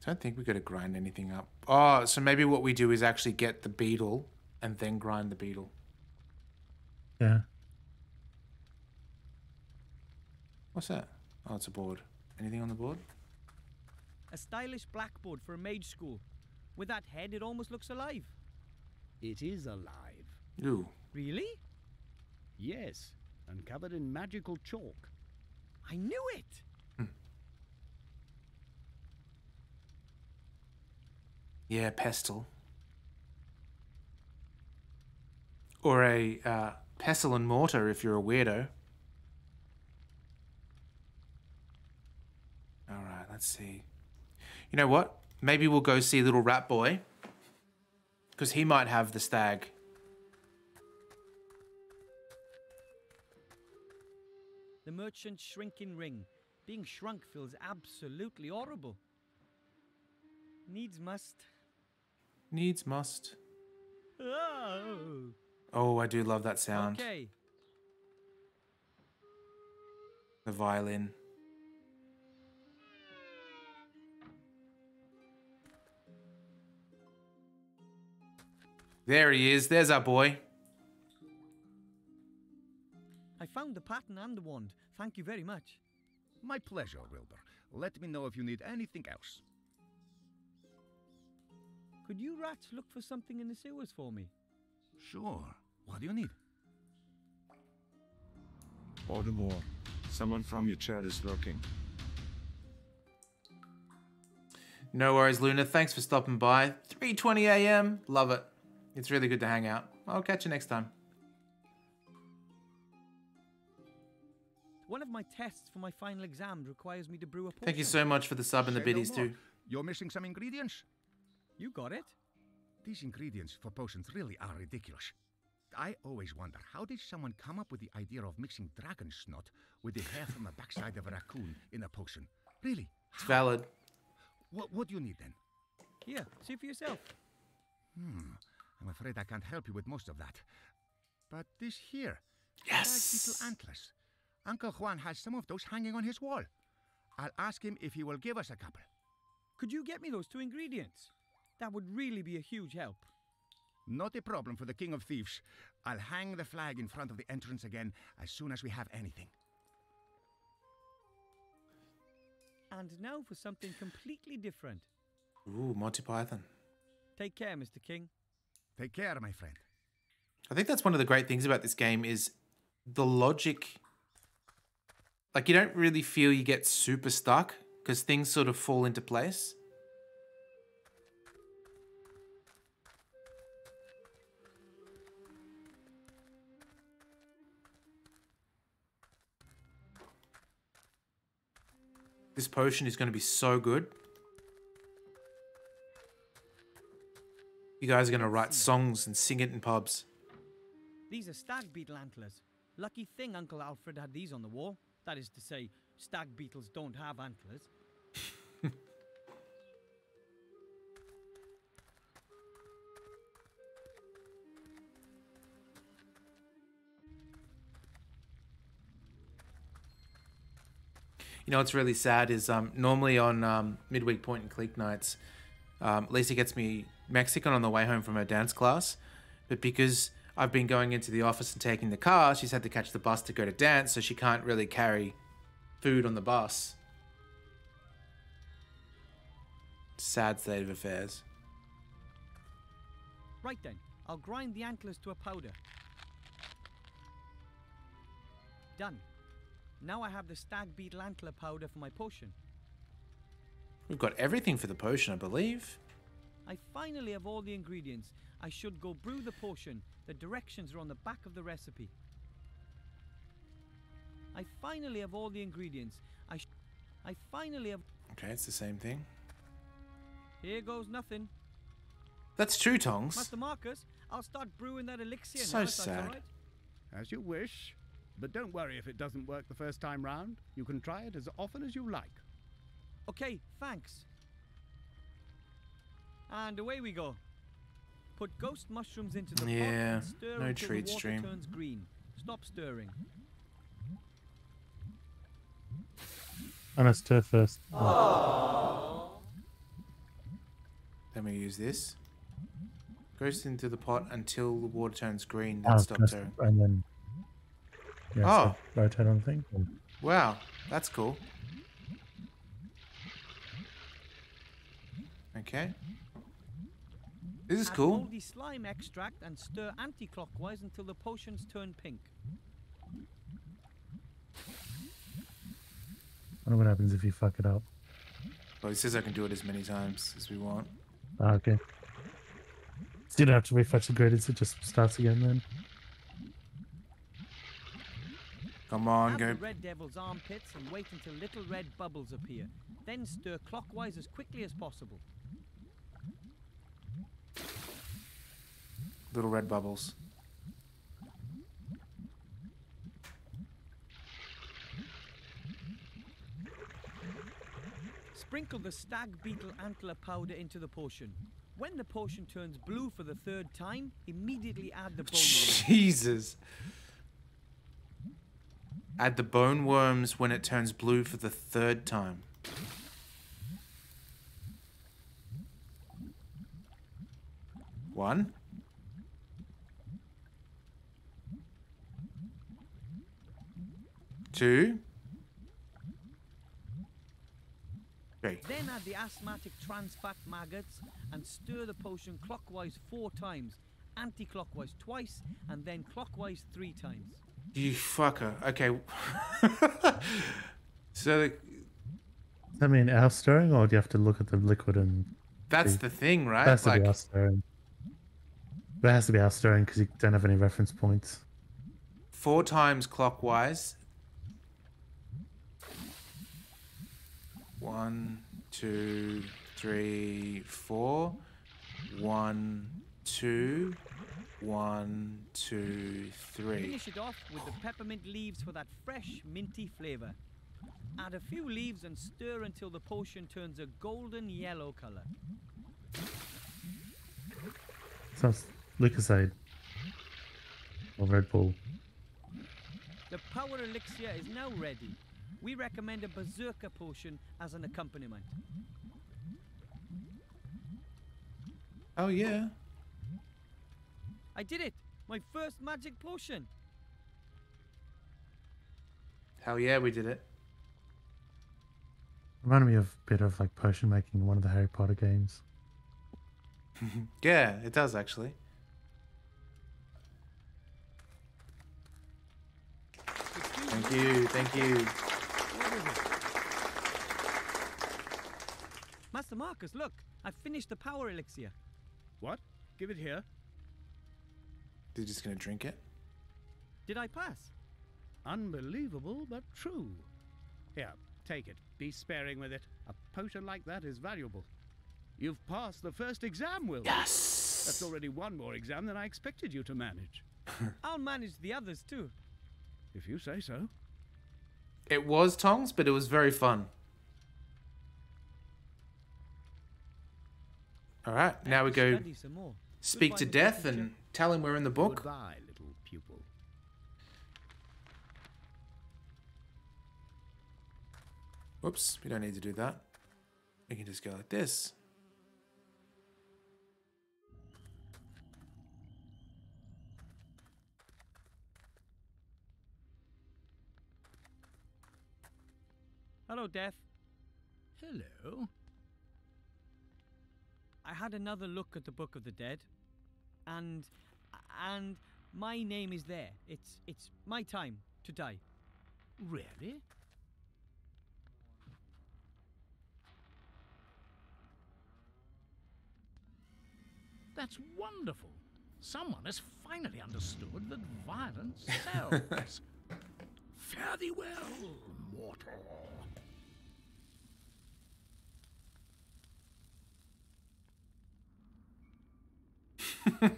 I don't think we got to grind anything up. Oh, so maybe what we do is actually get the beetle and then grind the beetle. Yeah. What's that? Oh, it's a board. Anything on the board? A stylish blackboard for a mage school. With that head, it almost looks alive. It is alive. Ooh. Really? Yes, and covered in magical chalk. I knew it! Yeah, pestle. Or a pestle and mortar if you're a weirdo. Alright, let's see. You know what? Maybe we'll go see little rat boy. Because he might have the stag. The merchant's shrinking ring. Being shrunk feels absolutely horrible. Needs must. Needs must. Oh. Oh, I do love that sound. Okay. The violin. There he is. There's our boy. I found the pattern and the wand. Thank you very much. My pleasure, Wilbur. Let me know if you need anything else. Could you rats look for something in the sewers for me? Sure. What do you need? Baltimore, someone from your chat is looking. No worries, Luna. Thanks for stopping by. 3:20 a.m. Love it. It's really good to hang out. I'll catch you next time. One of my tests for my final exam requires me to brew a potion. Thank you so much for the sub and the Say no biddies more. too. You're missing some ingredients? You got it? These ingredients for potions really are ridiculous. I always wonder, how did someone come up with the idea of mixing dragon snot with the hair from the backside of a raccoon in a potion? Really? It's valid. What do you need then? Here, see for yourself. I'm afraid I can't help you with most of that. But this here. Yes. Little antlers. Uncle Juan has some of those hanging on his wall. I'll ask him if he will give us a couple. Could you get me those 2 ingredients? That would really be a huge help. Not a problem for the King of Thieves. I'll hang the flag in front of the entrance again as soon as we have anything. And now for something completely different. Ooh, Monty Python. Take care, Mr. King. Take care, my friend. I think that's one of the great things about this game is the logic Like, you don't really feel you get super stuck because things sort of fall into place. This potion is going to be so good. You guys are going to write songs and sing it in pubs. These are stag beetle antlers. Lucky thing Uncle Alfred had these on the wall. That is to say, stag beetles don't have antlers. You know what's really sad is normally on Midweek Point and Clique nights, Lisa gets me Mexican on the way home from her dance class. But because I've been going into the office and taking the car, she's had to catch the bus to go to dance, so she can't really carry food on the bus. Sad state of affairs. Right then, I'll grind the antlers to a powder. Done. Now I have the stag beetle antler powder for my potion. We've got everything for the potion, I believe. I finally have all the ingredients. I should go brew the potion. The directions are on the back of the recipe. I finally have all the ingredients. I finally have... Okay, it's the same thing. Here goes nothing. That's true, Tongs. Master Marcus, I'll start brewing that elixir So now, if that's sad. all right. As you wish. But don't worry if it doesn't work the first time round. You can try it as often as you like. Okay, thanks. And away we go. Put ghost mushrooms into the pot and stir no until treat the water stream. turns green. Stop stirring. I'm gonna stir first. Then we use this. Goes into the pot until the water turns green. Then Oh, stop stirring. and then yeah, Oh. so rotate on the thing. Wow, that's cool. Okay. This is Add cool. moldy slime extract and stir anti-clockwise until the potions turn pink. I wonder what happens if you fuck it up. Well, it says I can do it as many times as we want. Ah, okay. So you don't have to refetch the ingredients, it just starts again then. Come on, Add go. the red devil's armpits and wait until little red bubbles appear. Then stir clockwise as quickly as possible. Little red bubbles. Sprinkle the stag beetle antler powder into the potion. When the potion turns blue for the third time, immediately add the bone worms. Jesus. Add the bone worms when it turns blue for the third time. One. Two. Three. Then add the asthmatic trans fat maggots and stir the potion clockwise 4 times, anti-clockwise twice, and then clockwise 3 times. You fucker. Okay. So Does that mean our stirring, or do you have to look at the liquid and... that's see? the thing, right? It has to Like, be our stirring. It has to be our stirring because you don't have any reference points. 4 times clockwise. 1, 2, 3, 4. 1, 2. 1, 2, 3. Finish it off with the peppermint leaves for that fresh, minty flavor. Add a few leaves and stir until the potion turns a golden yellow color. Sounds Lucasade. Or Red Bull. The power elixir is now ready. We recommend a berserker potion as an accompaniment. Oh, yeah. I did it! My first magic potion! Hell yeah, we did it. Reminded me of a bit of like potion making in one of the Harry Potter games. Yeah, it does actually. Thank you, thank you. Master Marcus, look! I've finished the power elixir. What? Give it here. They're just gonna drink it? Did I pass? Unbelievable, but true. Here, take it. Be sparing with it. A potion like that is valuable. You've passed the first exam, Will. Yes! That's already one more exam than I expected you to manage. I'll manage the others too. If you say so. It was Tongs, but it was very fun. Alright, now we go Study some more. speak to Goodbye, Death Mr. and Teacher. tell him we're in the book. Goodbye, little pupil. Whoops, we don't need to do that. We can just go like this. Hello, Death. Hello. I had another look at the Book of the Dead, and my name is there. It's my time to die. Really? That's wonderful. Someone has finally understood that violence sells. Fare thee well, mortal. That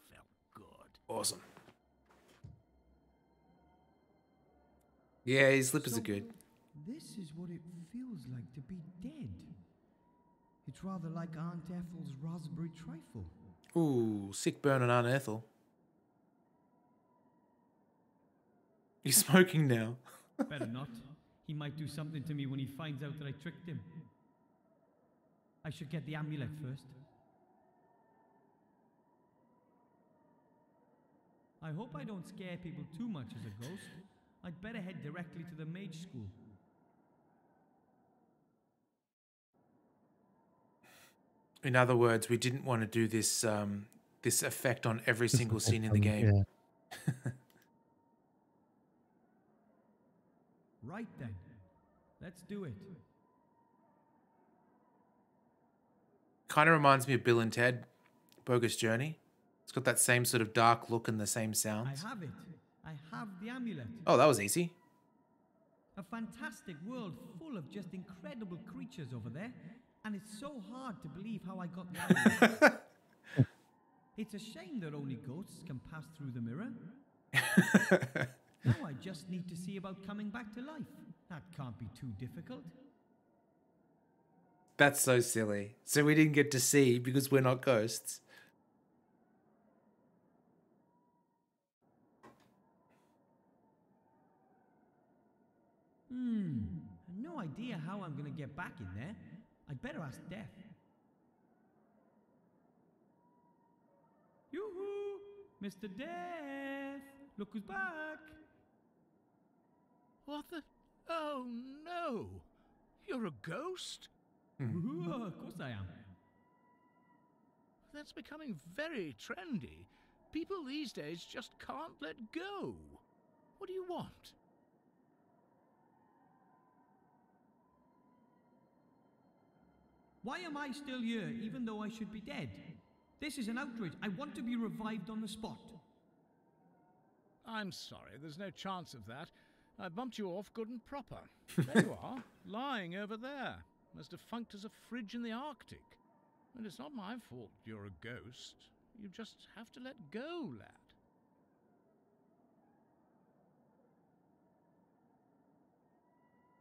felt good. Awesome. Yeah, his slippers are good. This is what it feels like to be dead. It's rather like Aunt Ethel's raspberry trifle. Ooh, sick burn on Aunt Ethel. He's smoking now. Better not. He might do something to me when he finds out that I tricked him. I should get the amulet first. I hope I don't scare people too much as a ghost. I'd better head directly to the mage school. In other words, we didn't want to do this this effect on every single scene in the game. Yeah. Right then. Let's do it. Kind of reminds me of Bill and Ted, Bogus Journey. It's got that same sort of dark look and the same sounds. I have it. I have the amulet. Oh, that was easy. A fantastic world full of just incredible creatures over there. And it's so hard to believe how I got the amulet. It's a shame that only ghosts can pass through the mirror. Now I just need to see about coming back to life. That can't be too difficult. That's so silly. So we didn't get to see because we're not ghosts. No idea how I'm gonna get back in there. I'd better ask Death. Yoo-hoo! Mr. Death! Look who's back! What the? Oh no! You're a ghost? Ooh, of course I am. That's becoming very trendy. People these days just can't let go. What do you want? Why am I still here, even though I should be dead? This is an outrage. I want to be revived on the spot. I'm sorry, there's no chance of that. I bumped you off good and proper. There you are, lying over there, as defunct as a fridge in the Arctic. And it's not my fault you're a ghost. You just have to let go, lad.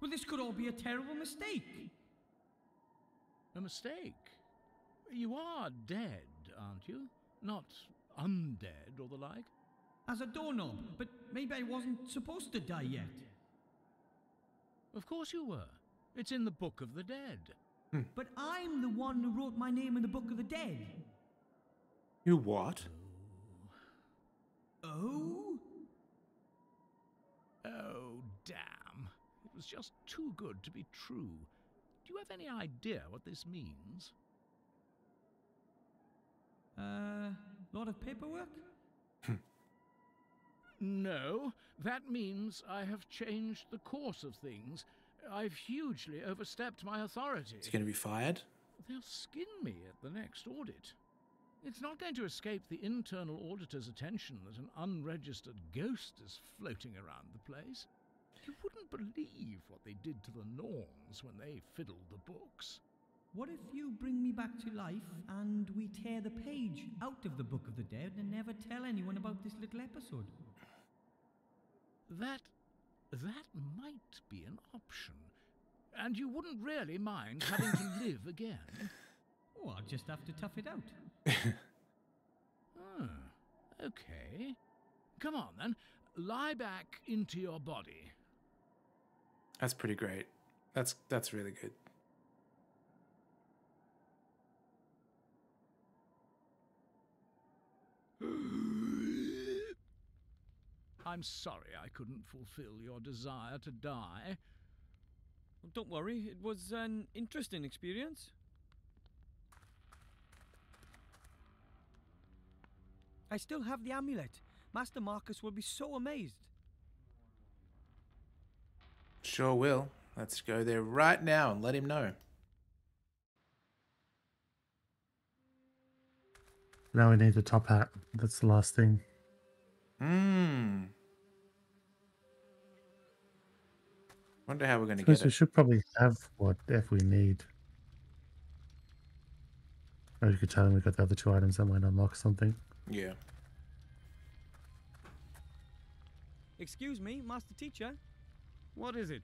Well, this could all be a terrible mistake. A mistake? You are dead, aren't you? Not undead or the like? As a doorknob, but maybe I wasn't supposed to die yet. Of course you were. It's in the Book of the Dead. But I'm the one who wrote my name in the Book of the Dead. You what? Oh? Oh, damn. It was just too good to be true. Do you have any idea what this means? Lot of paperwork? No, that means I have changed the course of things. I've hugely overstepped my authority. He's going to be fired. They'll skin me at the next audit. It's not going to escape the internal auditor's attention that an unregistered ghost is floating around the place. You wouldn't believe what they did to the Norns when they fiddled the books. What if you bring me back to life and we tear the page out of the Book of the Dead and never tell anyone about this little episode? That might be an option. And you wouldn't really mind having to live again. Oh, I'll just have to tough it out. Okay. Come on then, lie back into your body. That's pretty great. That's really good. I'm sorry I couldn't fulfill your desire to die. Don't worry, it was an interesting experience. I still have the amulet. Master Marcus will be so amazed. Sure will. Let's go there right now and let him know. Now we need the top hat. That's the last thing. Wonder how we're going to Suppose get we it. should probably have what if we need. Or you could tell them we've got the other 2 items that might unlock something. Yeah. Excuse me, Master Teacher. What is it?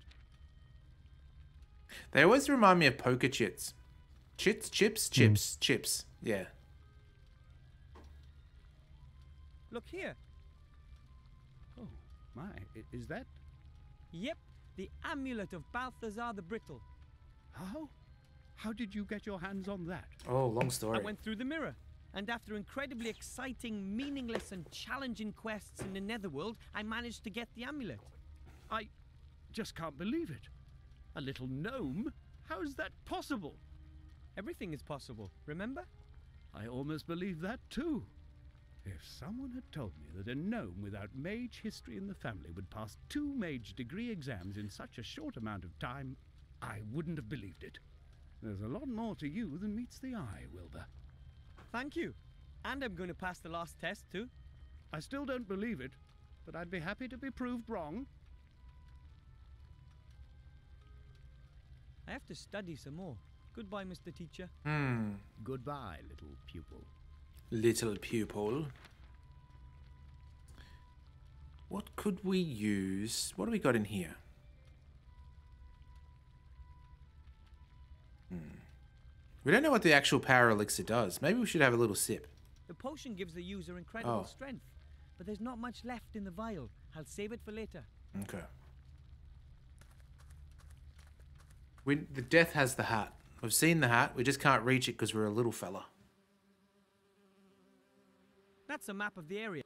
They always remind me of poker chits. Chips. Yeah. Look here. Oh, my. Is that? Yep, the amulet of Balthazar the Brittle. How? How did you get your hands on that? Oh, long story. I went through the mirror, and after incredibly exciting, meaningless and challenging quests in the Netherworld, I managed to get the amulet. I just can't believe it. A little gnome? How is that possible? Everything is possible, remember? I almost believe that too. If someone had told me that a gnome without mage history in the family would pass 2 mage degree exams in such a short amount of time, I wouldn't have believed it. There's a lot more to you than meets the eye, Wilbur. Thank you. And I'm going to pass the last test too. I still don't believe it, but I'd be happy to be proved wrong. I have to study some more. Goodbye, Mr. Teacher. Goodbye, little pupil. Little pupil. What could we use? What do we got in here? We don't know what the actual power elixir does. Maybe we should have a little sip. The potion gives the user incredible Oh. strength, but there's not much left in the vial. I'll save it for later. Okay. The death has the hat. We've seen the hat. We just can't reach it because we're a little fella. That's a map of the area.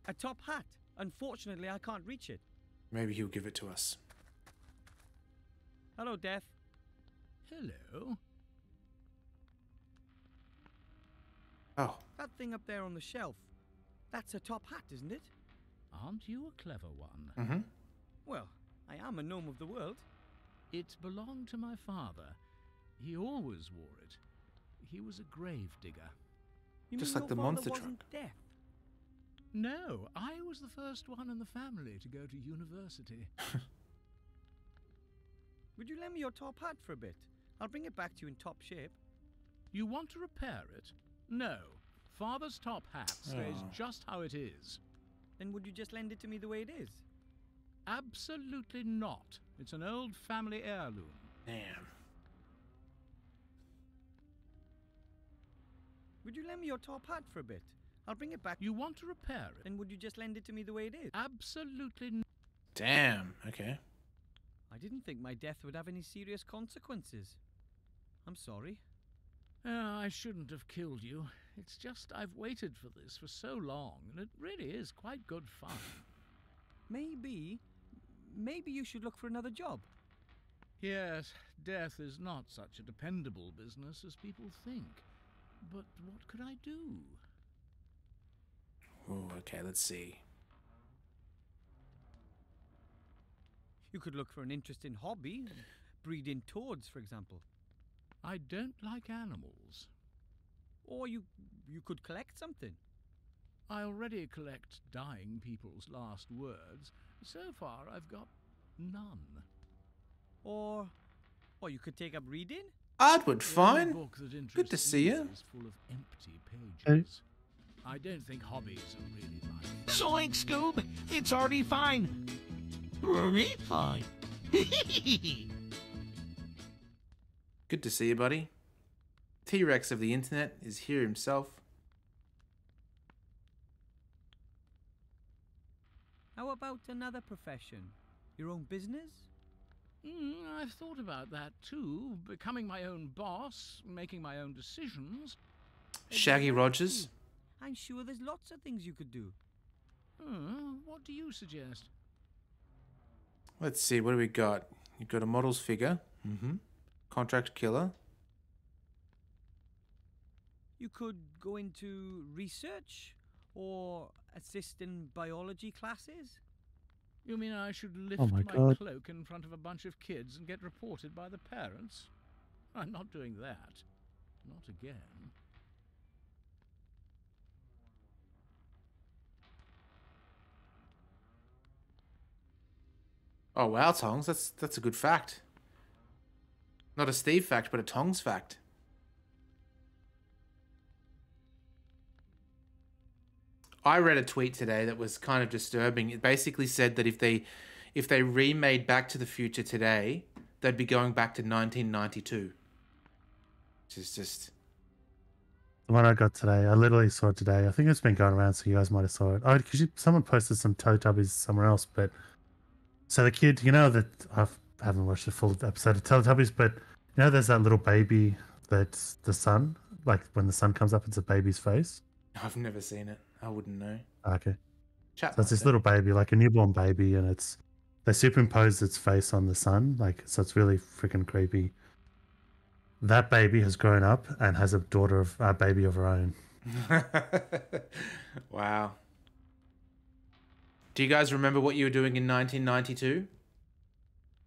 A top hat. Unfortunately, I can't reach it. Maybe he'll give it to us. Hello, Death. Hello. Oh. That thing up there on the shelf. That's a top hat, isn't it? Aren't you a clever one? Mm-hmm. Well, I am a gnome of the world. It belonged to my father. He always wore it. He was a grave digger. Just like the monster truck. Death? No, I was the first one in the family to go to university. Would you lend me your top hat for a bit? I'll bring it back to you in top shape. You want to repair it? No. Father's top hat stays just how it is. Then would you just lend it to me the way it is? Absolutely not. It's an old family heirloom. Damn. Would you lend me your top hat for a bit? I'll bring it back. You want to repair it? Then would you just lend it to me the way it is? Absolutely not. Damn. Okay. I didn't think my death would have any serious consequences. I'm sorry. I shouldn't have killed you. It's just I've waited for this for so long, and it really is quite good fun. Maybe you should look for another job. Yes, death is not such a dependable business as people think. But what could I do? Oh, okay, let's see. You could look for an interesting hobby. Breeding toads, for example. I don't like animals. Or you could collect something. I already collect dying people's last words. So far, I've got none. Or you could take up reading? Ardwood, The only fine. book that Good to interests see me you. is full of empty pages. I don't think hobbies are really mine. Zoink, Scoob! It's already fine. Already fine. Good to see you, buddy. T-Rex of the internet is here himself. How about another profession? Your own business? I've thought about that too. Becoming my own boss, making my own decisions. Shaggy Rogers. I'm sure there's lots of things you could do. What do you suggest? Let's see, what do we got? You've got a model's figure. Contract killer. You could go into research or assist in biology classes. You mean I should lift Oh my my God. cloak in front of a bunch of kids and get reported by the parents? I'm not doing that. Not again. Oh wow, Tongs, that's a good fact. Not a Steve fact, but a Tongs fact. I read a tweet today that was kind of disturbing. It basically said that if they remade Back to the Future today, they'd be going back to 1992. Which is just... The one I got today, I literally saw it today. I think it's been going around, so you guys might have saw it. Oh, because someone posted some Teletubbies somewhere else, but so the kid, you know that I haven't watched the full episode of Teletubbies, but you know there's that little baby that's the sun, like when the sun comes up, it's a baby's face. I've never seen it. I wouldn't know. Okay. Chat So it's this little baby, like a newborn baby, and they superimpose its face on the sun, like so it's really freaking creepy. That baby has grown up and has a baby of her own. Wow. Do you guys remember what you were doing in 1992?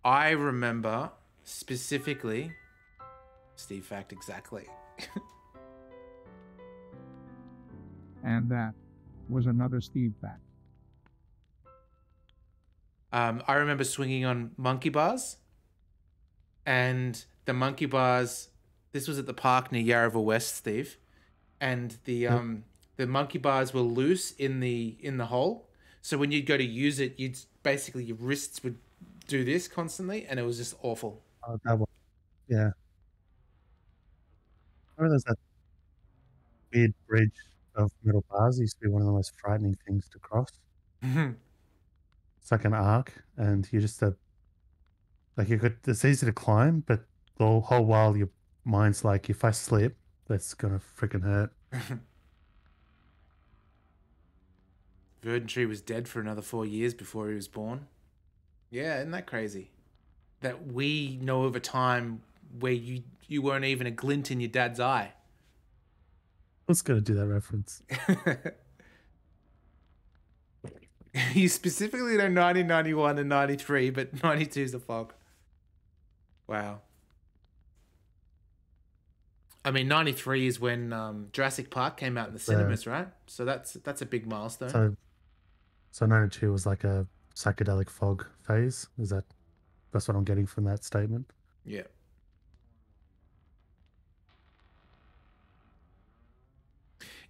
I remember specifically... Steve fact, exactly. And that was another Steve fact. I remember swinging on monkey bars. And the monkey bars... This was at the park near Yarraville West, Steve. And the monkey bars were loose in the hole. So when you'd go to use it, basically your wrists would do this constantly, and it was just awful. Oh, that one. Yeah. I remember there's that weird bridge of metal bars. It used to be one of the most frightening things to cross. It's like an arc, and you just it's easy to climb, but the whole while your mind's like, if I slip, that's gonna freaking hurt. Verdantry was dead for another 4 years before he was born. Yeah, isn't that crazy? That we know of a time where you weren't even a glint in your dad's eye. I was gonna do that reference. You specifically know 1991 and 93, but 92 is a fog. Wow. I mean, 93 is when Jurassic Park came out in the cinemas, right? So that's a big milestone. So 92 was like a psychedelic fog phase. That's what I'm getting from that statement? Yeah.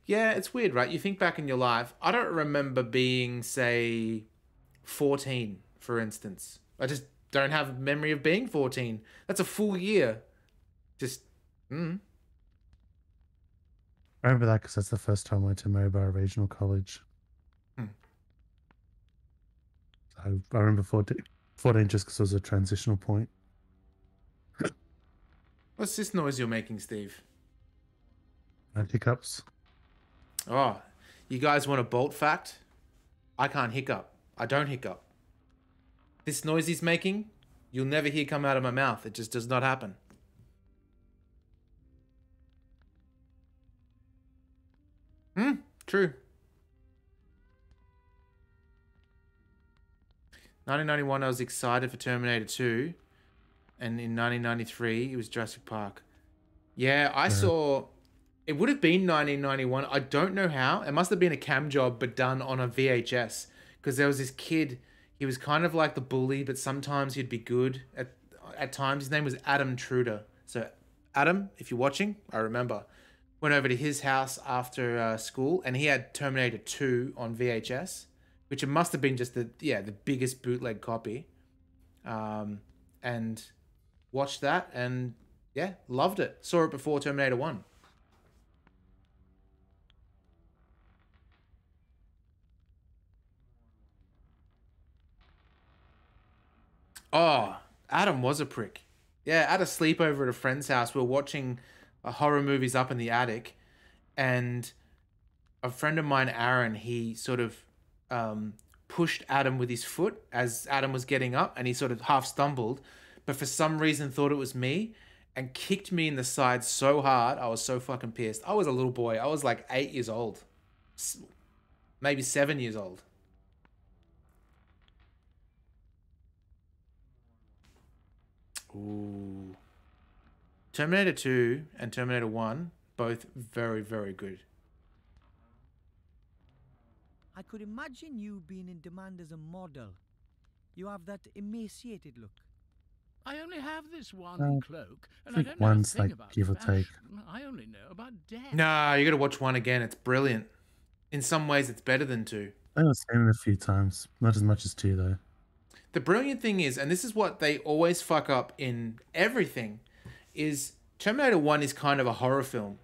Yeah, it's weird, right? You think back in your life. I don't remember being, say, 14, for instance. I just don't have a memory of being 14. That's a full year. Just, I remember that because that's the first time I went to Maryborough Regional College. So I remember 14 just because it was a transitional point. What's this noise you're making, Steve? Hiccups. Oh, you guys want a bolt fact? I can't hiccup. I don't hiccup. This noise he's making, you'll never hear come out of my mouth. It just does not happen. True. 1991, I was excited for Terminator 2. And in 1993, it was Jurassic Park. Yeah, I saw... It would have been 1991. I don't know how. It must have been a cam job, but done on a VHS. Because there was this kid. He was kind of like the bully, but sometimes he'd be good. At times, his name was Adam Truder. So, Adam, if you're watching, I remember. Went over to his house after school, and he had Terminator 2 on VHS, which it must have been just the biggest bootleg copy. And watched that, and yeah, loved it. Saw it before Terminator 1. Oh, Adam was a prick. Yeah, at a sleepover at a friend's house, we were watching horror movies up in the attic, and a friend of mine, Aaron, he sort of pushed Adam with his foot as Adam was getting up, and he sort of half stumbled, but for some reason thought it was me and kicked me in the side so hard. I was so fucking pissed. I was a little boy. I was like 8 years old. Maybe 7 years old. Ooh. Terminator 2 and Terminator 1, both very, very good. I could imagine you being in demand as a model. You have that emaciated look. I only have this one cloak, and I I think don't know a one's thing like about give or take. fashion. I only know about death. Nah, you gotta watch 1 again. It's brilliant. In some ways, it's better than 2. I've seen it a few times. Not as much as 2, though. The brilliant thing is, and this is what they always fuck up in everything, is Terminator 1 is kind of a horror film.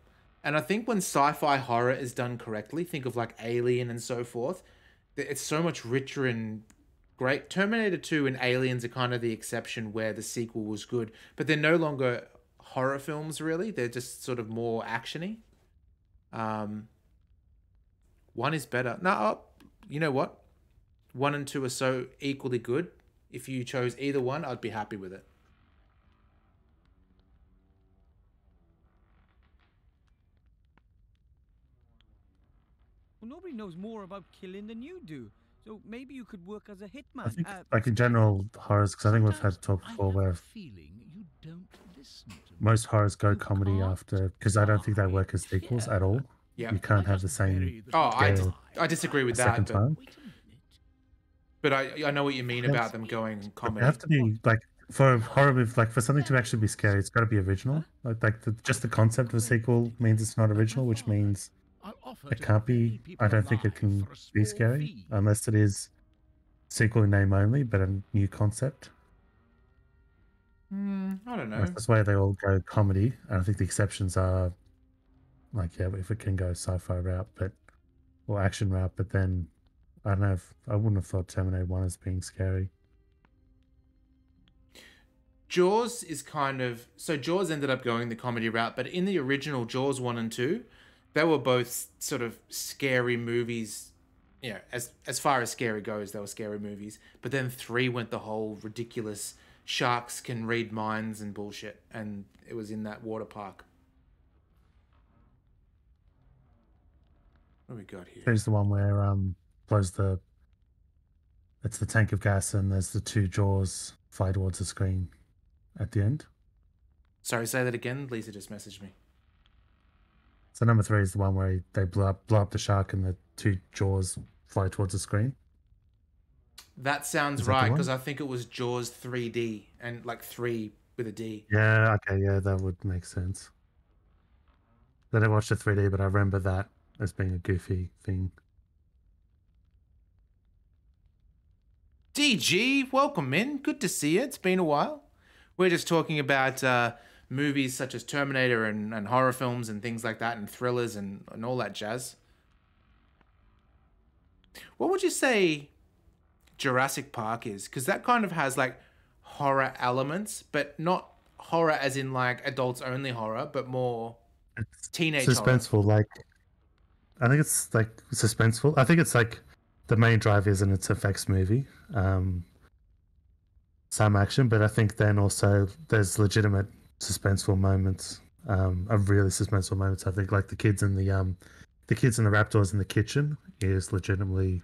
And I think when sci-fi horror is done correctly, think of like Alien and so forth, it's so much richer and great. Terminator 2 and Aliens are kind of the exception where the sequel was good, but they're no longer horror films, really. They're just sort of more action-y. 1 is better. No, you know what? 1 and 2 are so equally good. If you chose either one, I'd be happy with it. Well, nobody knows more about killing than you do. So maybe you could work as a hitman. I think, like in general, horrors, because I think we've had a talk before where most horrors go comedy after, because I don't think they work as sequels at all. Yeah. You can't have the same. I disagree with that. Second time. But I know what you mean about them going comedy. They have to be like for a horror movie, like for something to actually be scary, it's got to be original. Just the concept of a sequel means it's not original, which means it can't be. I don't think it can be scary unless it is sequel in name only, but a new concept. I don't know. That's why they all go comedy. And I think the exceptions are like, yeah, if it can go sci-fi route, or action route, but then I don't know. I wouldn't have thought Terminator 1 as being scary. Jaws is kind of... So Jaws ended up going the comedy route, but in the original Jaws 1 and 2, they were both sort of scary movies. You know, as far as scary goes, they were scary movies. But then 3 went the whole ridiculous sharks can read minds and bullshit. And it was in that water park. What do we got here? There's the one where blows the... It's the tank of gas and there's the 2 Jaws fly towards the screen at the end. Sorry, say that again. Lisa just messaged me. So number 3 is the one where they blow up the shark and the 2 Jaws fly towards the screen. That sounds right, because I think it was Jaws 3D and like 3 with a D. Yeah, okay, yeah, that would make sense. Then I watched the 3D, but I remember that as being a goofy thing. DG, welcome in. Good to see you. It's been a while. We're just talking about movies such as Terminator and horror films and things like that and thrillers and all that jazz. What would you say Jurassic Park is? Because that kind of has like horror elements, but not horror as in like adults only horror, but more teenage suspenseful, horror. I think it's like suspenseful. I think it's like the main drive is in its effects movie. some action, but I think then also there's legitimate suspenseful moments, of really suspenseful moments. I think like the kids in the kids in the Raptors in the kitchen is legitimately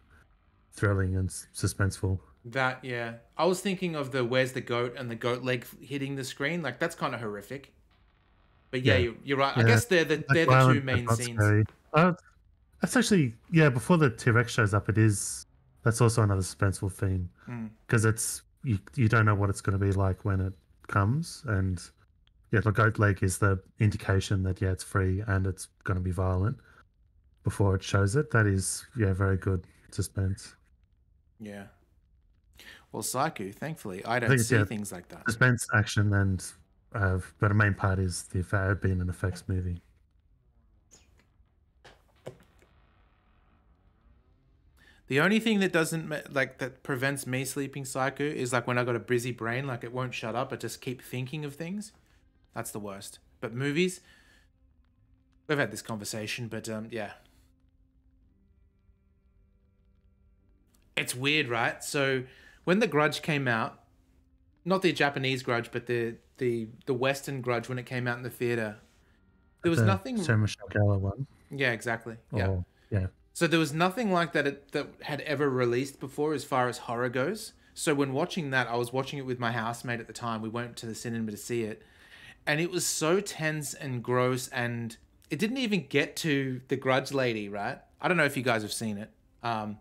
thrilling and suspenseful. That, yeah. I was thinking of the where's the goat and the goat leg hitting the screen. Like, that's kind of horrific. But yeah, you're right. I guess they're the two main scenes. Scary. That's actually, yeah, before the T-Rex shows up, that's also another suspenseful theme. Because it's, you don't know what it's going to be like when it comes. And yeah, the goat leg is the indication that, yeah, it's free and it's going to be violent before it shows it. That is, yeah, very good suspense. Yeah. Well, Psycho, thankfully, I don't see things like that. Suspense, action, and but the main part is the being an effects movie. The only thing that that prevents me sleeping Psycho is like when I got a busy brain, like it won't shut up. I just keep thinking of things. That's the worst. But movies, we've had this conversation, but yeah. It's weird, right? So when The Grudge came out, not the Japanese Grudge, but the Western Grudge, when it came out in the theater, there was nothing. Sarah Michelle Gellar one. Yeah, exactly. Yeah. So there was nothing like that that had ever released before as far as horror goes. So when watching that, I was watching it with my housemate at the time. We went to the cinema to see it. And it was so tense and gross, and it didn't even get to the Grudge lady, right? I don't know if you guys have seen it. I'm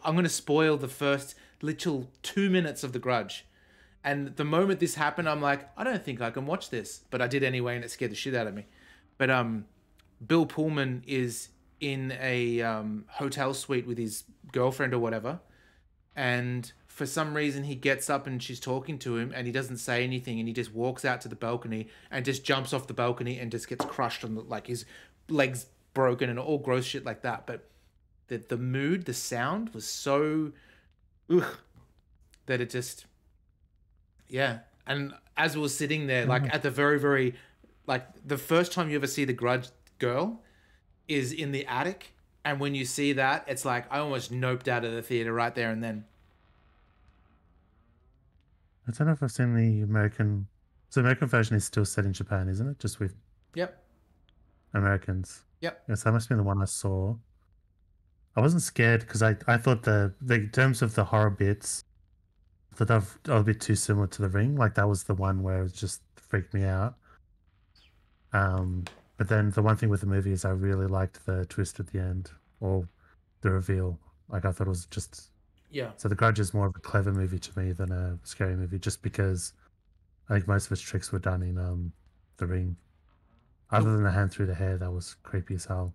going to spoil the first literal 2 minutes of The Grudge. And the moment this happened, I'm like, I don't think I can watch this. But I did anyway, and it scared the shit out of me. But Bill Pullman is in a hotel suite with his girlfriend or whatever. And for some reason, he gets up and she's talking to him, and he doesn't say anything. And he just walks out to the balcony and just jumps off the balcony and just gets crushed on like his legs broken and all gross shit like that. But the mood, the sound was so that it just, yeah. And as we were sitting there, like at the very, very, like the first time you ever see the Grudge girl is in the attic. And when you see that, it's like I almost noped out of the theater right there and then. I don't know if I've seen the American. So the American version is still set in Japan, isn't it? Just with Americans. Yep. Yes, that must be the one I saw. I wasn't scared because I thought the in terms of the horror bits, I thought that was a bit too similar to The Ring. Like that was the one where it just freaked me out. But then the one thing with the movie is I really liked the twist at the end, or the reveal. Like I thought it was just. Yeah. So The Grudge is more of a clever movie to me than a scary movie, just because I think most of its tricks were done in The Ring. Other than the hand through the hair, that was creepy as hell.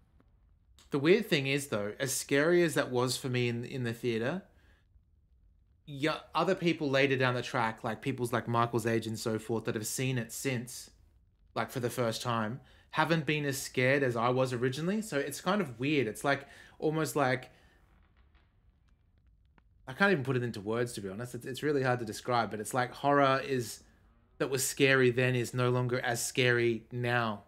The weird thing is, though, as scary as that was for me in the theater, other people later down the track, like people's like Michael's age and so forth, that have seen it since, like for the first time, haven't been as scared as I was originally. So it's kind of weird. It's like almost like, I can't even put it into words, to be honest. It's really hard to describe, but it's like horror that was scary then is no longer as scary now.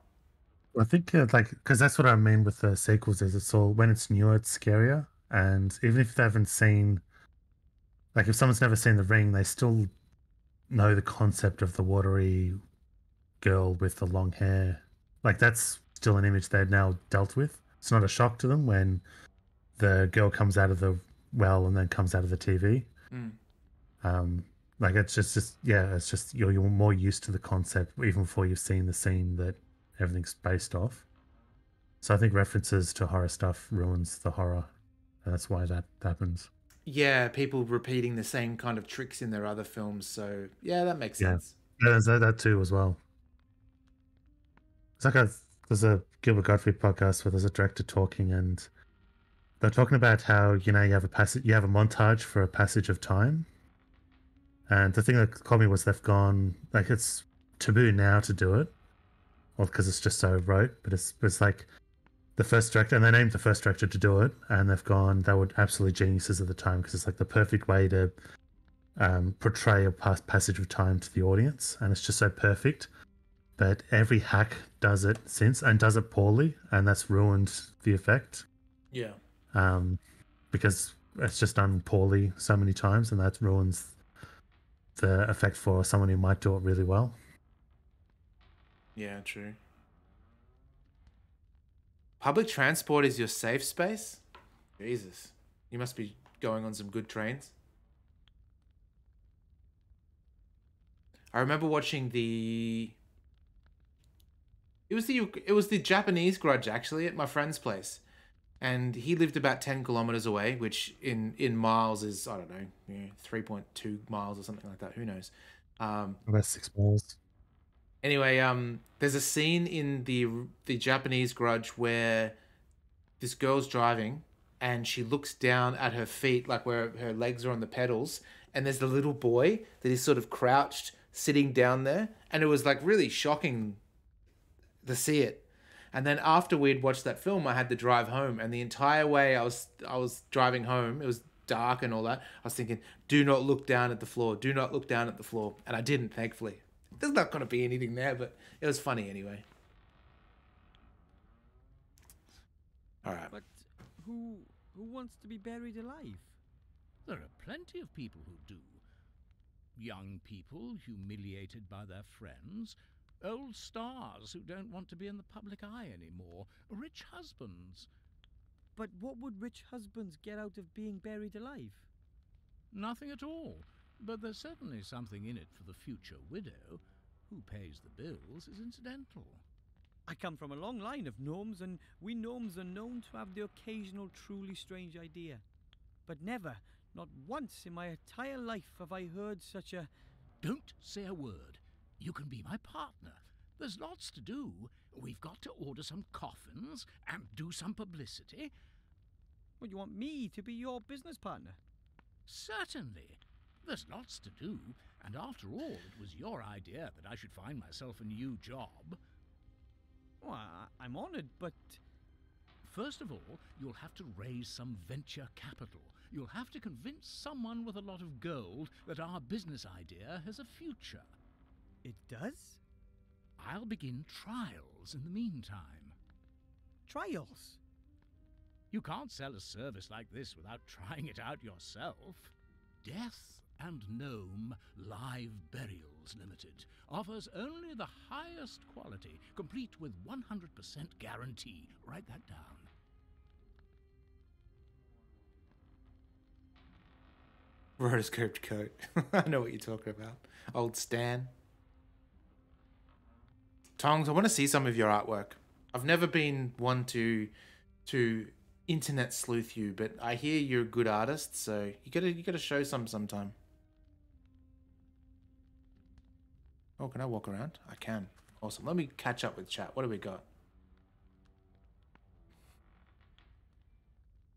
I think because that's what I mean with the sequels is it's all when it's newer, it's scarier. And even if they haven't seen, like if someone's never seen The Ring, they still know the concept of the watery girl with the long hair. Like that's still an image they've now dealt with. It's not a shock to them when the girl comes out of the well and then comes out of the TV. Like it's just it's just you're more used to the concept even before you've seen the scene that everything's based off. So I think references to horror stuff ruins the horror, and that's why that happens. Yeah, people repeating the same kind of tricks in their other films. So yeah, that makes sense. Yeah, there's that too as well. It's like there's a Gilbert Gottfried podcast where there's a director talking, and they're talking about how you have a montage for a passage of time. And the thing that caught me was they've gone like it's taboo now to do it, well because it's just so rote. But it's like the first director, and they named the first director to do it, and they've gone they were absolute geniuses at the time because it's like the perfect way to portray a passage of time to the audience, and it's just so perfect. But every hack does it since and does it poorly, and that's ruined the effect. Yeah. Because it's just done poorly so many times, and that ruins the effect for someone who might do it really well. Yeah, true. Public transport is your safe space? Jesus. You must be going on some good trains. I remember watching the... It was the Japanese Grudge, actually, at my friend's place. And he lived about 10 kilometers away, which in miles is, I don't know, 3.2 miles or something like that. Who knows? About 6 miles. Anyway, there's a scene in the Japanese Grudge where this girl's driving and she looks down at her feet, like where her legs are on the pedals, and there's the little boy that is sort of crouched, sitting down there, and it was like really shocking to see it. And then after we'd watched that film, I had to drive home, and the entire way I was driving home, it was dark and all that. I was thinking, do not look down at the floor. Do not look down at the floor. And I didn't, thankfully. There's not going to be anything there, but it was funny anyway. All right. But who wants to be buried alive? There are plenty of people who do. Young people humiliated by their friends, old stars who don't want to be in the public eye anymore, rich husbands. But what would rich husbands get out of being buried alive? Nothing at all, but there's certainly something in it for the future widow. Who pays the bills is incidental. I come from a long line of gnomes, and we gnomes are known to have the occasional truly strange idea. But never, not once in my entire life have I heard such a... Don't say a word. You can be my partner. There's lots to do. We've got to order some coffins and do some publicity. Well, you want me to be your business partner? Certainly. There's lots to do, and after all, it was your idea that I should find myself a new job. Well, I'm honoured, but... First of all, you'll have to raise some venture capital. You'll have to convince someone with a lot of gold that our business idea has a future. It does? I'll begin trials in the meantime. Trials? You can't sell a service like this without trying it out yourself. Death and Gnome Live Burials Limited offers only the highest quality, complete with 100% guarantee. Write that down. Rotoscoped coat. I know what you're talking about. Old Stan. Tongs, I want to see some of your artwork. I've never been one to internet sleuth you, but I hear you're a good artist, so you gotta show some sometime. Oh, can I walk around? I can. Awesome. Let me catch up with chat. What do we got?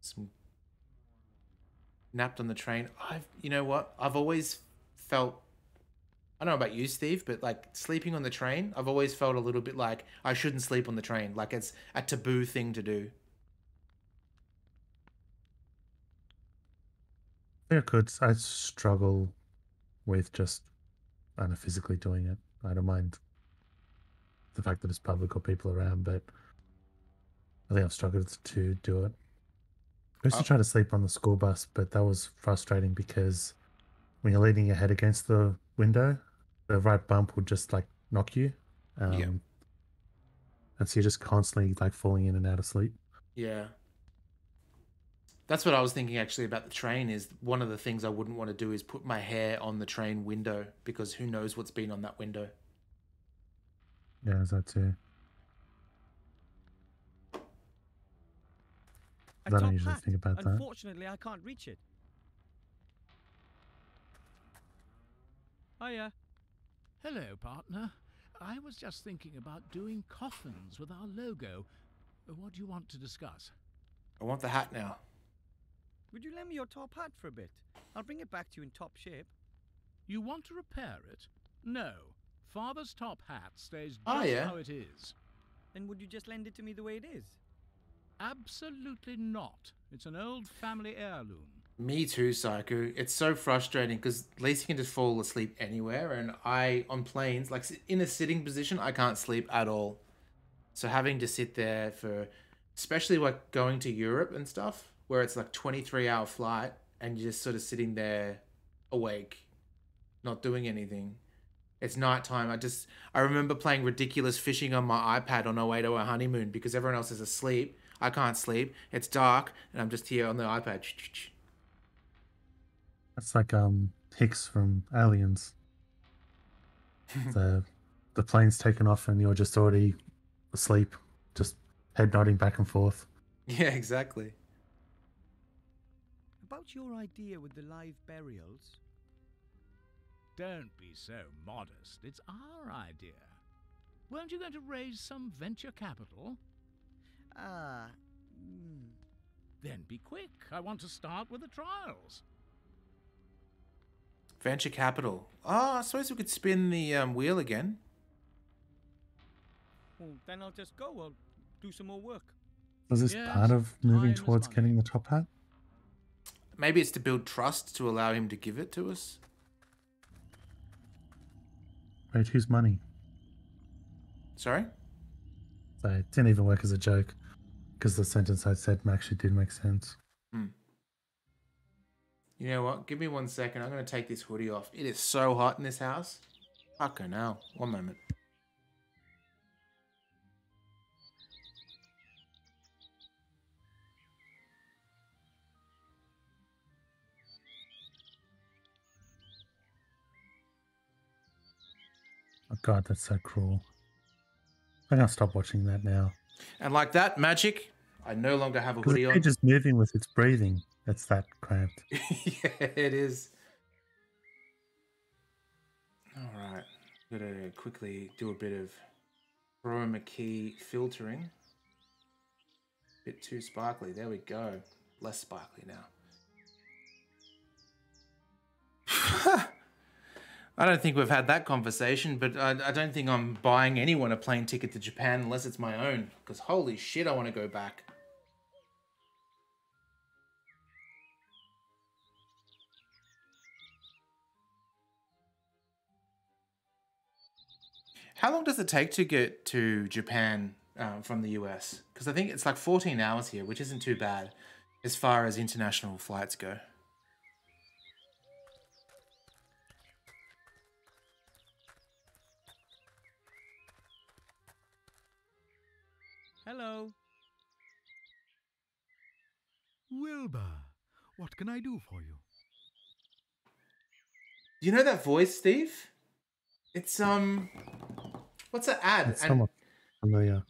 Some napped on the train. You know what? I've always felt, I don't know about you, Steve, but like sleeping on the train, I've always felt a little bit like I shouldn't sleep on the train. Like it's a taboo thing to do. Yeah, I struggle with just, I don't know, physically doing it. I don't mind the fact that it's public or people around, but I think I've struggled to do it. I used to try to sleep on the school bus, but that was frustrating because when you're leaning your head against the window, the right bump would just like knock you. Yeah. And so you're just constantly like falling in and out of sleep. Yeah. That's what I was thinking actually about the train. Is one of the things I wouldn't want to do is put my hair on the train window, because who knows what's been on that window. Yeah, there's that too. I don't usually think about that. Unfortunately, I can't reach it. Hiya. Hello, partner. I was just thinking about doing coffins with our logo. What do you want to discuss? I want the hat now. Would you lend me your top hat for a bit? I'll bring it back to you in top shape. You want to repair it? No. Father's top hat stays just how it is. Then would you just lend it to me the way it is? Absolutely not. It's an old family heirloom. Me too, Psycho. It's so frustrating because Lacey can just fall asleep anywhere, and on planes, like in a sitting position, I can't sleep at all. So having to sit there for, especially like going to Europe and stuff, where it's like 23-hour flight and you're just sort of sitting there awake, not doing anything. It's nighttime. I remember playing ridiculous fishing on my iPad on our way to our honeymoon because everyone else is asleep. I can't sleep. It's dark, and I'm just here on the iPad. That's like Hicks from Aliens. the plane's taken off and you're just already asleep, just head nodding back and forth. Yeah, exactly. About your idea with the live burials. Don't be so modest. It's our idea. Weren't you going to raise some venture capital? Then be quick. I want to start with the trials. Venture capital. Oh, I suppose we could spin the wheel again. Well, then I'll just go. I'll do some more work. Was this part of moving towards getting the top hat? Maybe it's to build trust to allow him to give it to us. Wait, whose money? Sorry? So it didn't even work as a joke because the sentence I said actually did make sense. You know what? Give me 1 second. I'm going to take this hoodie off. It is so hot in this house. Fucking hell. 1 moment. Oh God, that's so cruel. I'm going to stop watching that now. And like that, magic, I no longer have a hoodie on. It's just moving with its breathing. It's that cramped. Yeah, it is. All right. Gotta quickly do a bit of chroma key filtering. Bit too sparkly. There we go. Less sparkly now. I don't think we've had that conversation, but I don't think I'm buying anyone a plane ticket to Japan unless it's my own. Because holy shit, I want to go back. How long does it take to get to Japan from the US? Because I think it's like 14 hours here, which isn't too bad as far as international flights go. Hello. Wilbur, what can I do for you? Do you know that voice, Steve? It's what's that ad? It's somewhat familiar.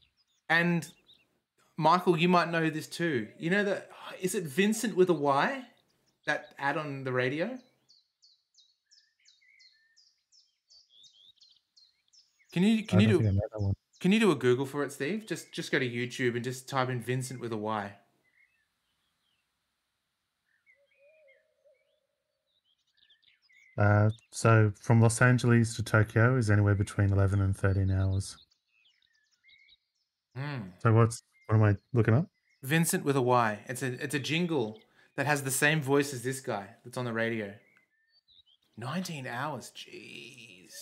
And Michael, you might know this too. You know that, is it Vincent with a Y? That ad on the radio? Can you do a Google for it, Steve? Just go to YouTube and just type in Vincent with a Y. So from Los Angeles to Tokyo is anywhere between 11 and 13 hours. So what am I looking up? Vincent with a Y. It's a jingle that has the same voice as this guy that's on the radio. 19 hours, jeez.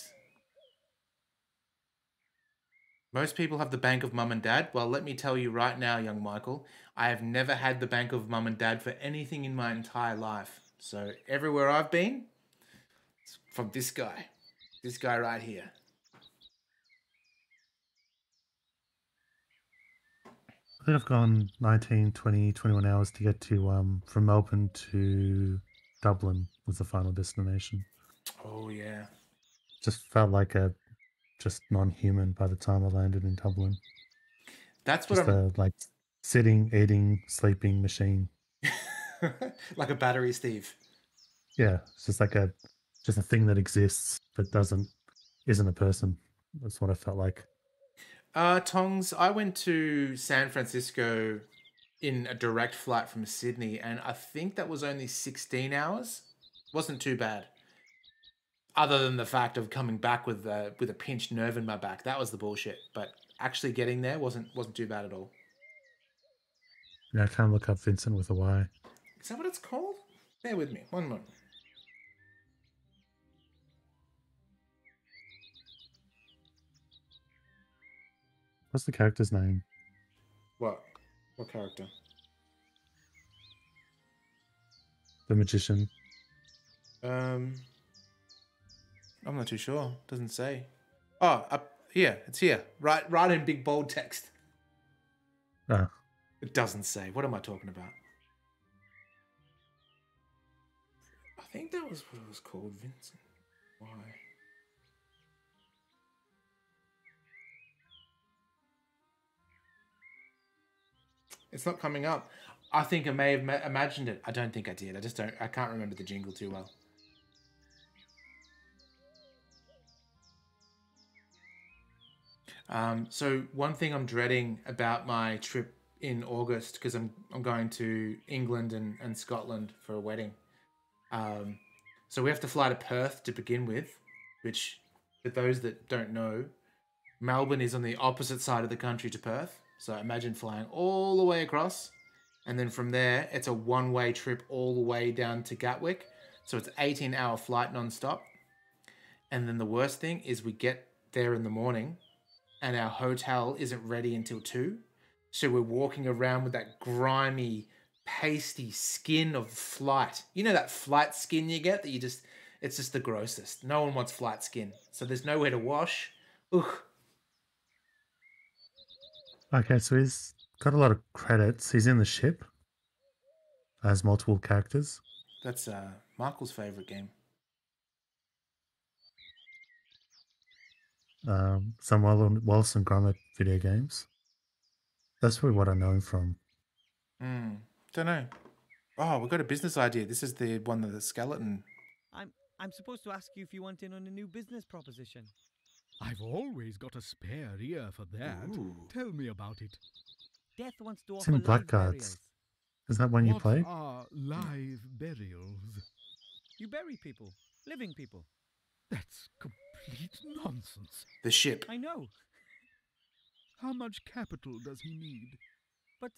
Most people have the bank of mum and dad. Well, let me tell you right now, young Michael, I have never had the bank of mum and dad for anything in my entire life. So everywhere I've been, it's from this guy right here. I think I've gone 19, 20, 21 hours to get to from Melbourne to Dublin was the final destination. Oh yeah. Just felt like a just non-human by the time I landed in Dublin. That's what just I'm like sitting, eating, sleeping machine. like a battery, Steve. Yeah, it's just like a thing that exists but isn't a person. That's what I felt like. Tongs, I went to San Francisco in a direct flight from Sydney, and I think that was only 16 hours. Wasn't too bad. Other than the fact of coming back with a pinched nerve in my back. That was the bullshit. But actually getting there wasn't too bad at all. Yeah, I can't look up Vincent with a Y. Is that what it's called? Bear with me. 1 moment. What's the character's name? What? What character? The magician. I'm not too sure. Doesn't say. Oh, up here. It's here. Right in big bold text. Oh. It doesn't say. What am I talking about? I think that was what it was called, Vincent. Why? It's not coming up. I think I may have imagined it. I don't think I did. I can't remember the jingle too well. So one thing I'm dreading about my trip in August, because I'm going to England and Scotland for a wedding. So we have to fly to Perth to begin with, which, for those that don't know, Melbourne is on the opposite side of the country to Perth. So imagine flying all the way across, and then from there, it's a one-way trip all the way down to Gatwick. So it's an 18-hour flight non-stop. And then the worst thing is we get there in the morning, and our hotel isn't ready until 2. So we're walking around with that grimy, pasty skin of flight. You know that flight skin you get that it's just the grossest. No one wants flight skin. So there's nowhere to wash. Ugh. Okay, so he's got a lot of credits. He's in the ship as multiple characters. That's Michael's favourite game. Some Wallace and Gromit video games. That's probably what I know him from. Don't know. Oh, we've got a business idea. This is the one with the skeleton. I'm supposed to ask you if you want in on a new business proposition. I've always got a spare ear for that. Ooh. Tell me about it. Death wants to It's offer in live Blackguards. burials. Is that one you What played? are live burials? You bury people, living people. That's complete nonsense. The ship. I know, How much capital does he need? but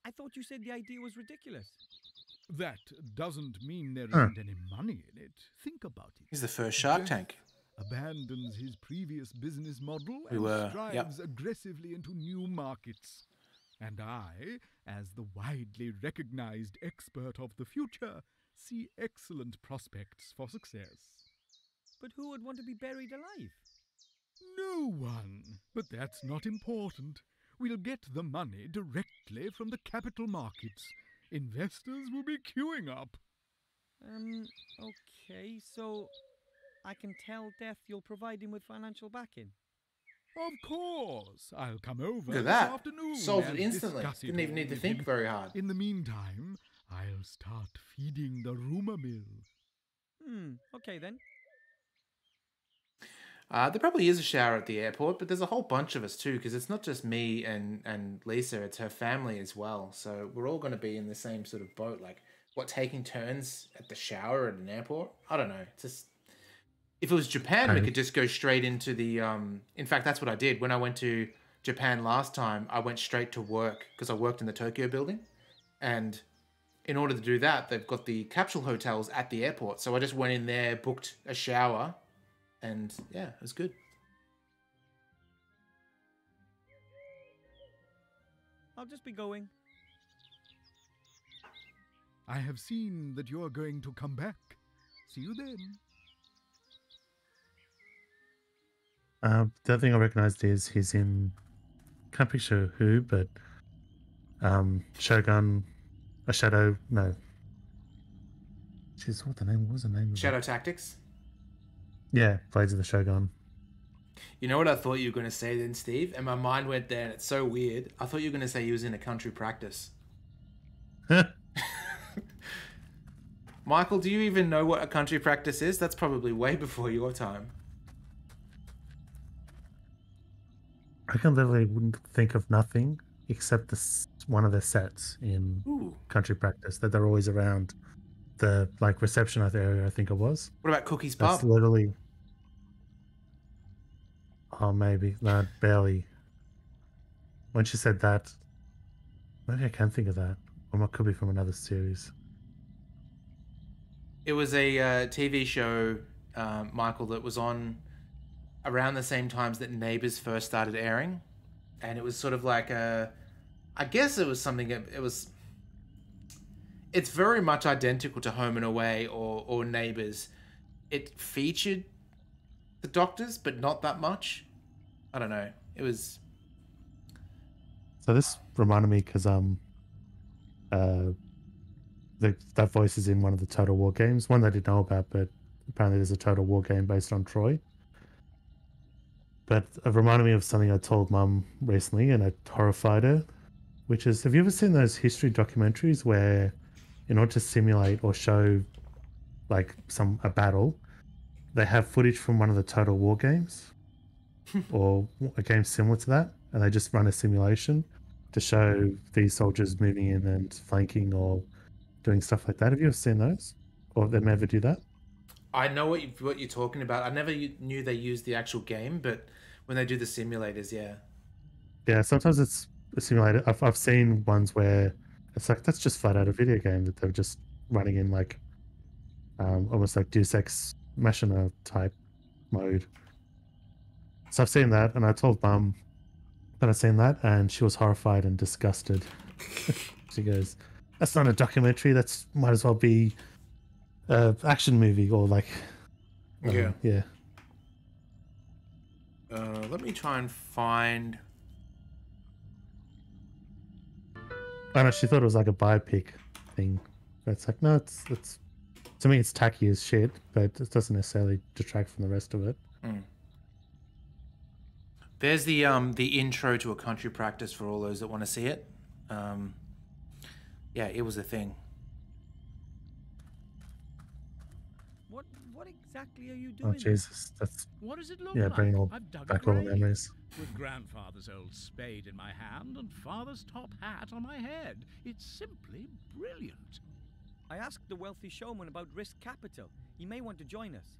I thought you said the idea was ridiculous. That doesn't mean there Huh. isn't any money in it. Think about it. He's the first Shark Death Tank. abandons his previous business model We and were- strives aggressively into new markets. And I, as the widely recognized expert of the future, see excellent prospects for success. But who would want to be buried alive? No one. But that's not important. We'll get the money directly from the capital markets. Investors will be queuing up. Okay, so I can tell Death you'll provide him with financial backing. Of course. I'll come over Look at this that. afternoon. Solved it and instantly. discuss it Didn't even all need to with think him. very hard. In the meantime, I'll start feeding the rumor mill. Okay then. There probably is a shower at the airport, but there's a whole bunch of us too, because it's not just me and Lisa, it's her family as well. So we're all going to be in the same sort of boat. Like, what, taking turns at the shower at an airport? I don't know. It's just, if it was Japan, we could just go straight into the... In fact, that's what I did. When I went to Japan last time, I went straight to work, because I worked in the Tokyo building. And in order to do that, they've got the capsule hotels at the airport. So I just went in there, booked a shower, and yeah, it was good. I'll just be going. I have seen that you're going to come back. See you then. The other thing I recognised is he's in, can't picture who, but Shogun, a Shadow, no. Jeez, what was the name of Shadow it? Tactics. Yeah, Blades of the Shogun. You know what I thought you were going to say then, Steve? And my mind went there, and it's so weird. I thought you were going to say he was in a country practice. Michael, do you even know what a country practice is? That's probably way before your time. I can literally wouldn't think of nothing except one of the sets in country practice that they're always around the reception area. I think it was. What about Cookie's That's Pub? literally. Oh, maybe no, barely. When she said that, maybe I can think of that. Or it could be from another series. It was a TV show, Michael, that was on around the same times that Neighbours first started airing. And it was sort of like I guess it was something, it's very much identical to Home and Away or Neighbours. It featured the doctors, but not that much. I don't know. It was... So this reminded me because that voice is in one of the Total War games, one that I didn't know about, but apparently there's a Total War game based on Troy. But it reminded me of something I told Mum recently, and it horrified her, which is, have you ever seen those history documentaries where, in order to simulate or show like a battle, they have footage from one of the Total War games or a game similar to that, and they just run a simulation to show these soldiers moving in and flanking or doing stuff like that? Have you ever seen those, or them ever do that? I know what you're talking about. I never knew they used the actual game, but when they do the simulators, yeah. Yeah, sometimes it's a simulator. I've seen ones where it's like, that's just flat out a video game that they're just running in like almost like Deus Ex Machina type mode. So I've seen that, and I told Mum that I'd seen that, and she was horrified and disgusted. She goes, "That's not a documentary. That's might as well be a action movie or like." Yeah. Yeah. Let me try and find... I know she thought it was like a biopic thing. But it's like, no, it's to me it's tacky as shit, but it doesn't necessarily detract from the rest of it. Mm. There's the intro to A Country Practice for all those that want to see it. Yeah, it was a thing. What exactly are you doing? Oh Jesus, that's What does it look yeah, like? bringing all I've dug a back all the grave memories. with grandfather's old spade in my hand and father's top hat on my head. It's simply brilliant. I asked the wealthy showman about risk capital. He may want to join us.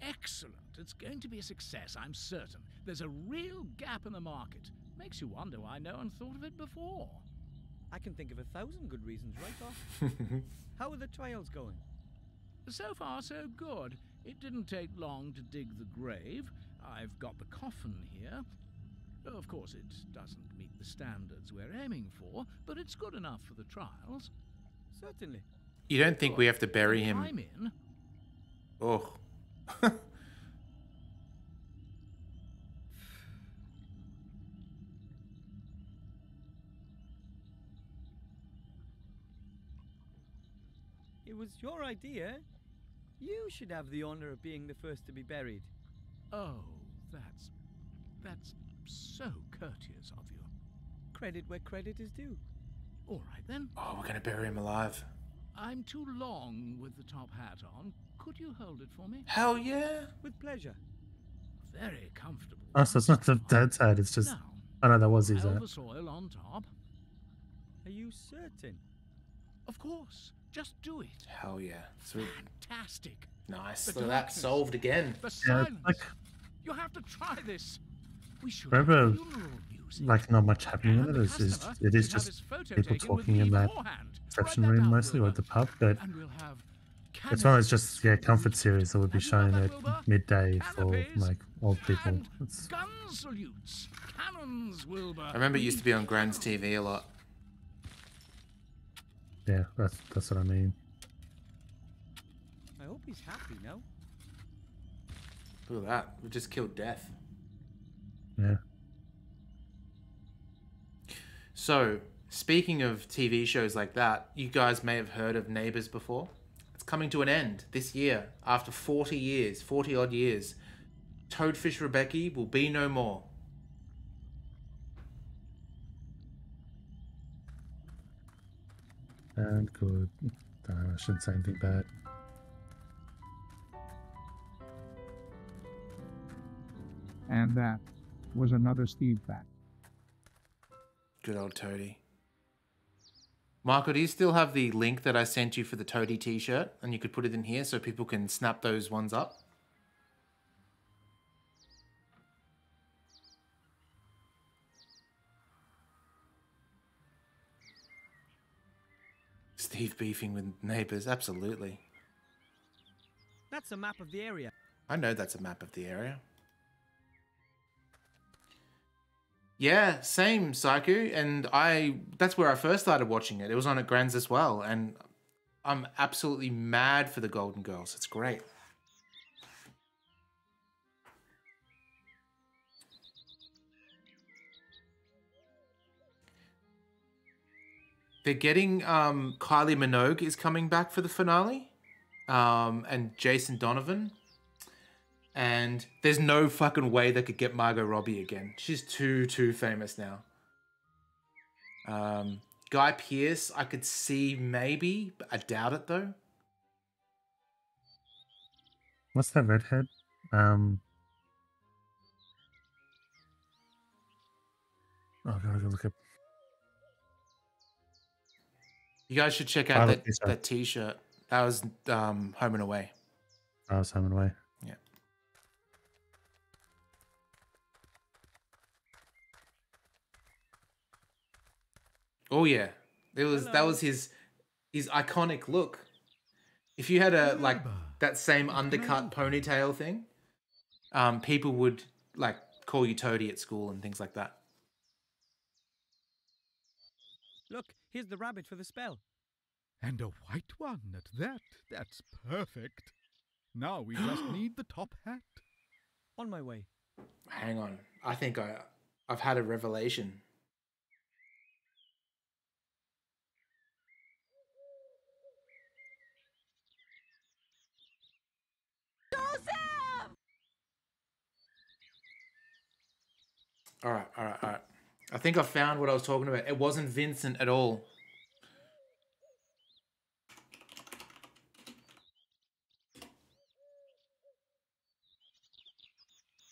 Excellent. It's going to be a success, I'm certain. There's a real gap in the market. Makes you wonder why no one thought of it before. I can think of 1,000 good reasons right off. How are the trials going? So far, so good. It didn't take long to dig the grave. I've got the coffin here. Of course, it doesn't meet the standards we're aiming for, but it's good enough for the trials. Certainly. You don't think we have to bury him? I'm in. Oh. It was your idea. You should have the honor of being the first to be buried. Oh, that's so courteous of you. Credit where credit is due. All right then. Oh, we're gonna bury him alive. I'm too long with the top hat on. Could you hold it for me? Hell yeah. With pleasure. Very comfortable. Oh, so it's not the dad's hat, it's just... Now, Oh no, that was his pile hat. the soil on top. Are you certain? Of course. Just do it. Hell yeah. Sweet. Fantastic. Nice. The Look at that. darkness, Solved again. The Yeah, silence. like, You have to try this. We should remember, have funeral music. like not much happening in And it. the It is customer it is should have just his photo people taken with talking me in that beforehand. reception Write that room down, mostly, or Wilbur. at the pub. But And we'll have it's one of those just comfort series that would be shown at midday for Canopies like old people. and It's, gun salutes. Cannons, Wilbur. I remember it used to be on Grand's TV a lot. yeah, that's what I mean. I hope he's happy now. Look at that. We just killed Death. Yeah. So, speaking of TV shows like that, you guys may have heard of Neighbours before. It's coming to an end this year. After 40 years, 40 odd years, Toadfish Rebecca will be no more. And good. I shouldn't say anything bad. And that was another Steve fact. Good old Toady. Marco, do you still have the link that I sent you for the Toady t-shirt? And you could put it in here so people can snap those ones up? Steve beefing with neighbours, absolutely. That's a map of the area. I know that's a map of the area. Yeah, same, Saiku, and that's where I first started watching it. It was on at Grand's as well, and I'm absolutely mad for the Golden Girls. It's great. They're getting Kylie Minogue is coming back for the finale, and Jason Donovan. And there's no fucking way they could get Margot Robbie again. She's too famous now. Guy Pearce, I could see maybe, but I doubt it though. What's that redhead? Oh, gotta go look up. You guys should check out that T-shirt. That was Home and Away. That was Home and Away. Yeah. Oh yeah, that was his iconic look. If you had a like that same undercut ponytail thing, people would like call you Toady at school and things like that. Look, here's the rabbit for the spell. And a white one at that. That's perfect. Now we just need the top hat. On my way. Hang on. I think I've had a revelation. All right. I think I found what I was talking about. It wasn't Vincent at all.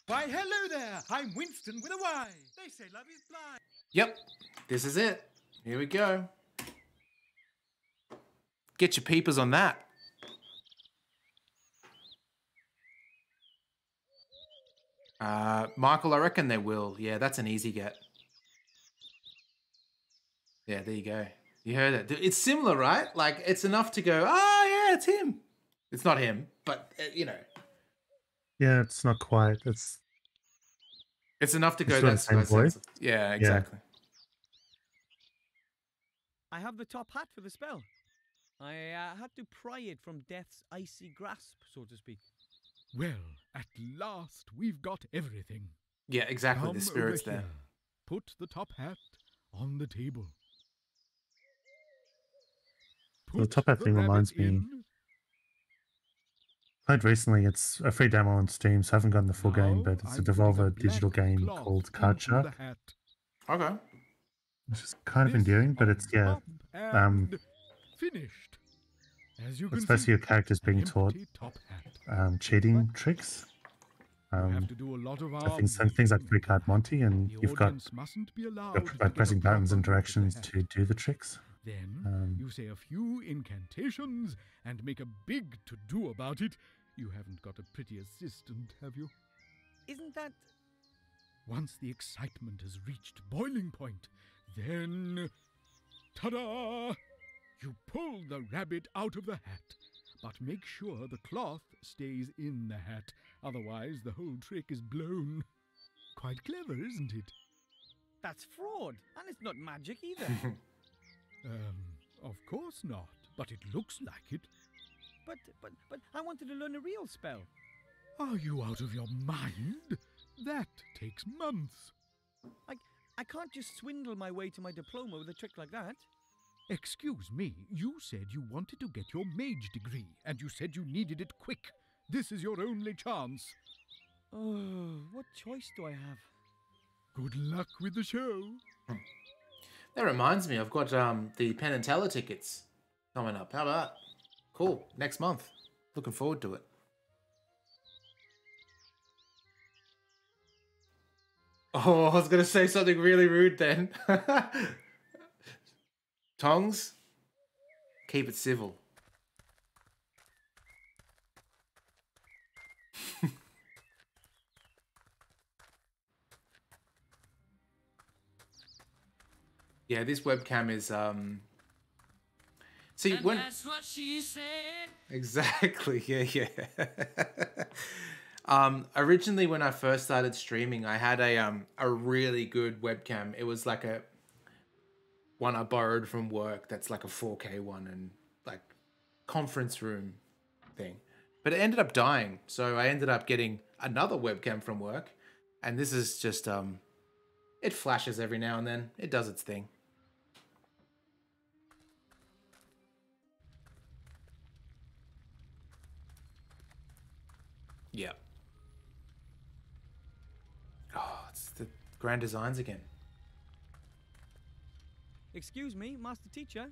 Why, hello there. I'm Winston with a Y. They say love is blind. Yep, this is it. Here we go. Get your peepers on that. Michael, I reckon they will. Yeah, that's an easy get. Yeah, there you go. You heard it. It's similar, right? Like, it's enough to go, oh, yeah, it's him. It's not him, but, you know. Yeah, it's not quite. It's enough to go, still the that's same voice. Yeah, exactly. I have the top hat for the spell. I had to pry it from death's icy grasp, so to speak. Well, at last we've got everything. Yeah, exactly. Come The spirit's over there. here. Put the top hat on the table. The top hat thing reminds me. Played recently. It's a free demo on Steam, so I haven't gotten the full game, but it's a Devolver digital game called Card Shark. Okay. Which is kind of endearing, but it's Finished. As you can it's basically your characters being taught cheating tricks. have to do a lot of I think some things like Three Card Monty, and you've got mustn't be allowed by pressing buttons and directions to do the tricks. Then you say a few incantations and make a big to-do about it. You haven't got a pretty assistant, have you? Isn't that... Once the excitement has reached boiling point, then... Ta-da! You pull the rabbit out of the hat, but make sure the cloth stays in the hat. Otherwise, the whole trick is blown. Quite clever, isn't it? That's fraud, and it's not magic either. Of course not, but it looks like it. But I wanted to learn a real spell. Are you out of your mind? That takes months. I can't just swindle my way to my diploma with a trick like that. Excuse me, you said you wanted to get your mage degree, and you said you needed it quick. This is your only chance. Oh, what choice do I have? Good luck with the show. That reminds me, I've got the Penn and Teller tickets coming up. How about that? Cool. Next month. Looking forward to it. Oh, I was going to say something really rude then. Tongs, keep it civil. Yeah, this webcam is see And when that's what she said. exactly, yeah. Originally when I first started streaming, I had a really good webcam. It was like a one I borrowed from work that's like a 4K one and like conference room thing. But it ended up dying, so I ended up getting another webcam from work, and this is just it flashes every now and then. It does its thing. Yep. Oh, it's the grand designs again. Excuse me, Master Teacher.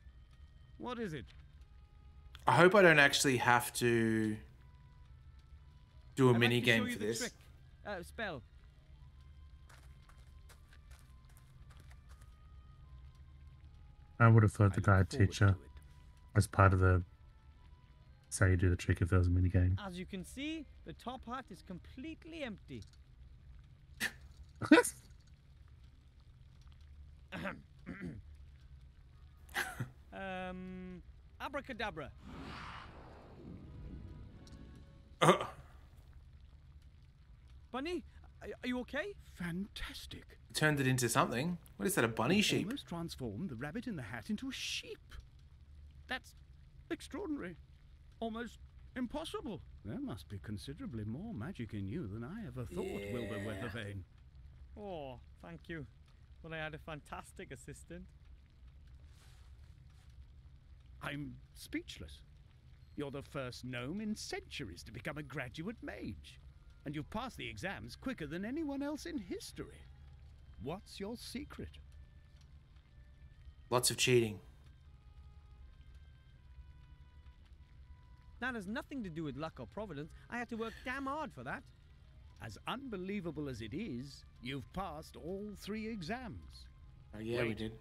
What is it? I hope I don't actually have to do a I'd mini like to show game you for the this. trick. Spell. I would have thought the guide teacher was part of the. That's how you do the trick if there was a mini game. As you can see, the top hat is completely empty. Abracadabra. Bunny, are you okay? Fantastic. Turned it into something. What is that, a bunny sheep? Almost transformed the rabbit in the hat into a sheep. That's extraordinary. Almost impossible. There must be considerably more magic in you than I ever thought, Wilbur Weathervane. Oh, thank you. Well, I had a fantastic assistant. I'm speechless. You're the first gnome in centuries to become a graduate mage. And you've passed the exams quicker than anyone else in history. What's your secret? Lots of cheating. That has nothing to do with luck or providence. I had to work damn hard for that. As unbelievable as it is, you've passed all 3 exams. Oh, yeah, we did.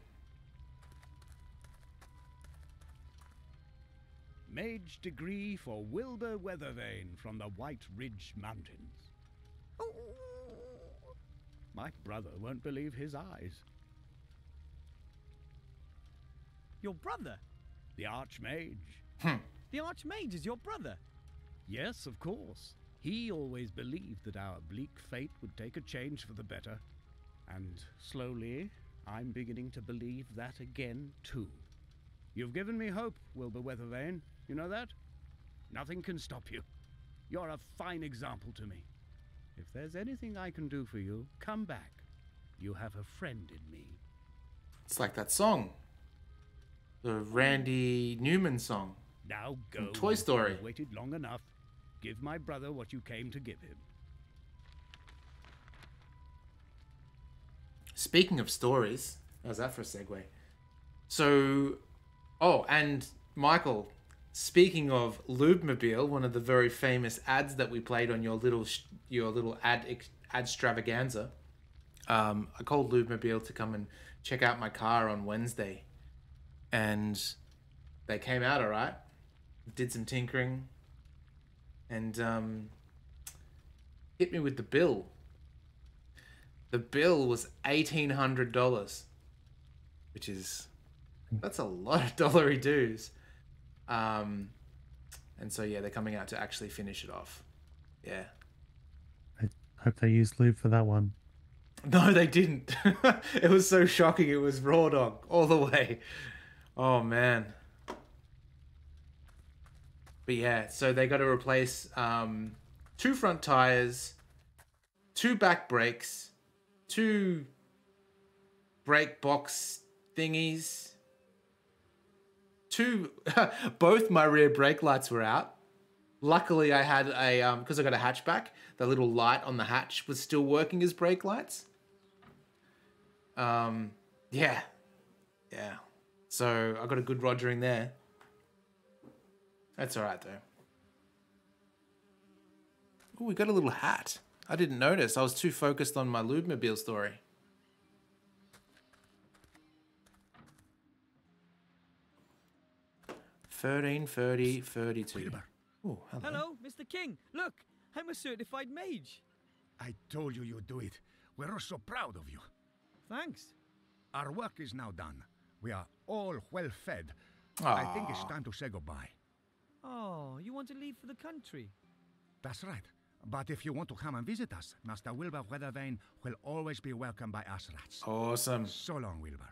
Mage degree for Wilbur Weathervane from the White Ridge Mountains. My brother won't believe his eyes. Your brother? The Archmage. The Archmage is your brother? Yes, of course. He always believed that our bleak fate would take a change for the better. And slowly, I'm beginning to believe that again, too. You've given me hope, Wilbur Weathervane. You know that? Nothing can stop you. You're a fine example to me. If there's anything I can do for you, come back. You have a friend in me. It's like that song. The Randy Newman song. Now go. From Toy Story. You've waited long enough. Give my brother what you came to give him. Speaking of stories, how's that for a segue? So, oh, and Michael, speaking of Lubemobile, one of the very famous ads that we played on your little ad extravaganza, I called Lubemobile to come and check out my car on Wednesday, and they came out all right. Did some tinkering, and hit me with the bill. The bill was $1,800, which is, that's a lot of dollary dues. And so yeah, they're coming out to actually finish it off. Yeah. I hope they used lube for that one. No, they didn't. It was so shocking. It was raw dog all the way. Oh man. But yeah, so they got to replace 2 front tires, 2 back brakes, 2 brake box thingies, 2 both my rear brake lights were out. Luckily I had a because I got a hatchback, the little light on the hatch was still working as brake lights. Yeah. So I got a good rogering there. That's all right, though. Oh, we got a little hat. I didn't notice. I was too focused on my Lubemobile story. $13.30.32. Oh, hello. Hello, Mr. King. Look, I'm a certified mage. I told you you'd do it. We're all so proud of you. Thanks. Our work is now done. We are all well fed. I think it's time to say goodbye. Oh, you want to leave for the country? That's right. But if you want to come and visit us, Master Wilbur Weathervane will always be welcomed by us rats. Awesome. So long, Wilbur.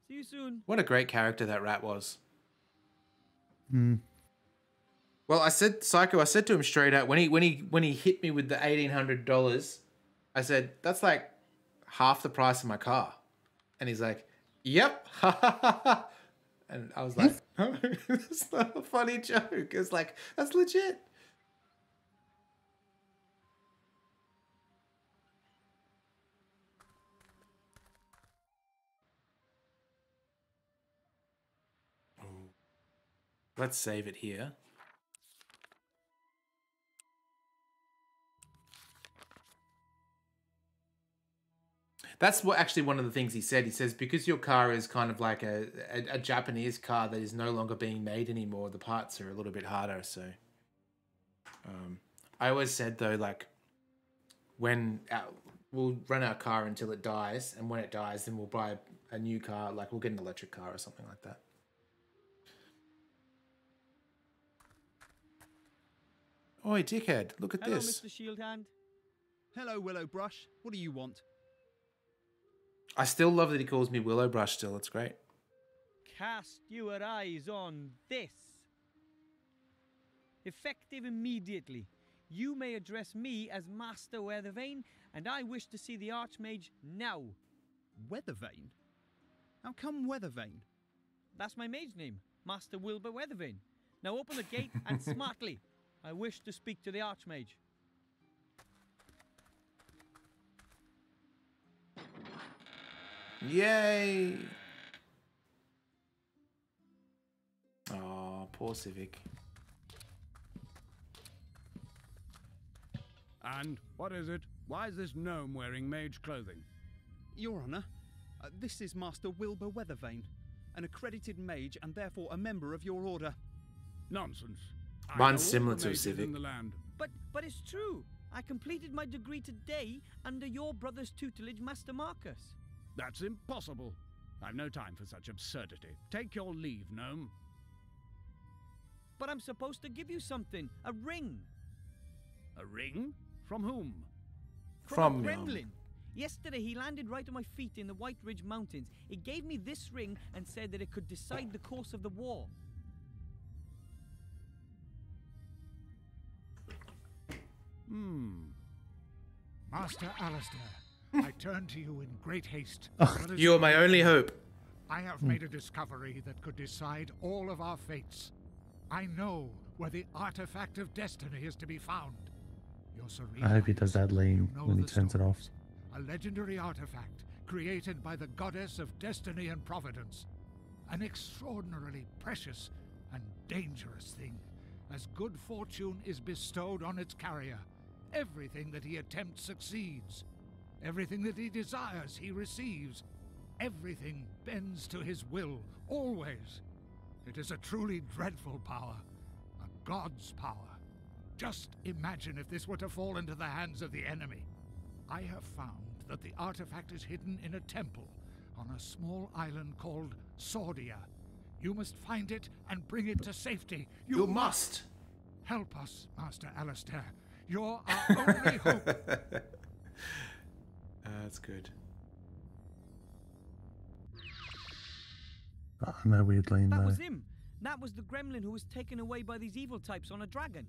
See you soon. What a great character that rat was. Mm. Well, I said to him straight out when he hit me with the $1,800, I said, that's like half the price of my car. And he's like, yep. And I was like, that's not a funny joke. It's like, that's legit. Let's save it here. That's what actually one of the things he said. He says, because your car is kind of like a Japanese car that is no longer being made anymore, the parts are a little bit harder. So I always said, though, like, we'll run our car until it dies, and when it dies, then we'll buy a new car, like we'll get an electric car or something like that. Oi, dickhead, look at Hello, this. Mr. Shieldhand. Hello, Willowbrush. What do you want? I still love that he calls me Willowbrush still. It's great. Cast your eyes on this. Effective immediately. You may address me as Master Weathervane, and I wish to see the Archmage now. Weathervane? How come Weathervane? That's my mage name, Master Wilbur Weathervane. Now open the gate and smartly. I wish to speak to the Archmage. Yay! Oh, poor Civic. And what is it? Why is this gnome wearing mage clothing? Your Honor, this is Master Wilbur Weathervane, an accredited mage and therefore a member of your order. Nonsense. Mine's similar to a Civic. But it's true. I completed my degree today under your brother's tutelage, Master Marcus. That's impossible. I've no time for such absurdity. Take your leave, gnome. But I'm supposed to give you something. A ring. A ring? From whom? From a gremlin. Yesterday he landed right on my feet in the White Ridge Mountains. He gave me this ring and said that it could decide the course of the war. Master Alistair, I turn to you in great haste. You are my only hope. I have made a discovery that could decide all of our fates. I know where the artifact of destiny is to be found. Your serene I hope he does that lean know when he the turns it off. A legendary artifact created by the goddess of destiny and providence. An extraordinarily precious and dangerous thing. As good fortune is bestowed on its carrier, everything that he attempts succeeds. Everything that he desires he receives. Everything bends to his will, always. It is a truly dreadful power. A god's power. Just imagine if this were to fall into the hands of the enemy. I have found that the artifact is hidden in a temple on a small island called Sordia. You must find it and bring it to safety. You must. Help us, Master Alistair. You're our only hope. That's good. Oh, no weird lean That though. was him. That was the gremlin who was taken away by these evil types on a dragon.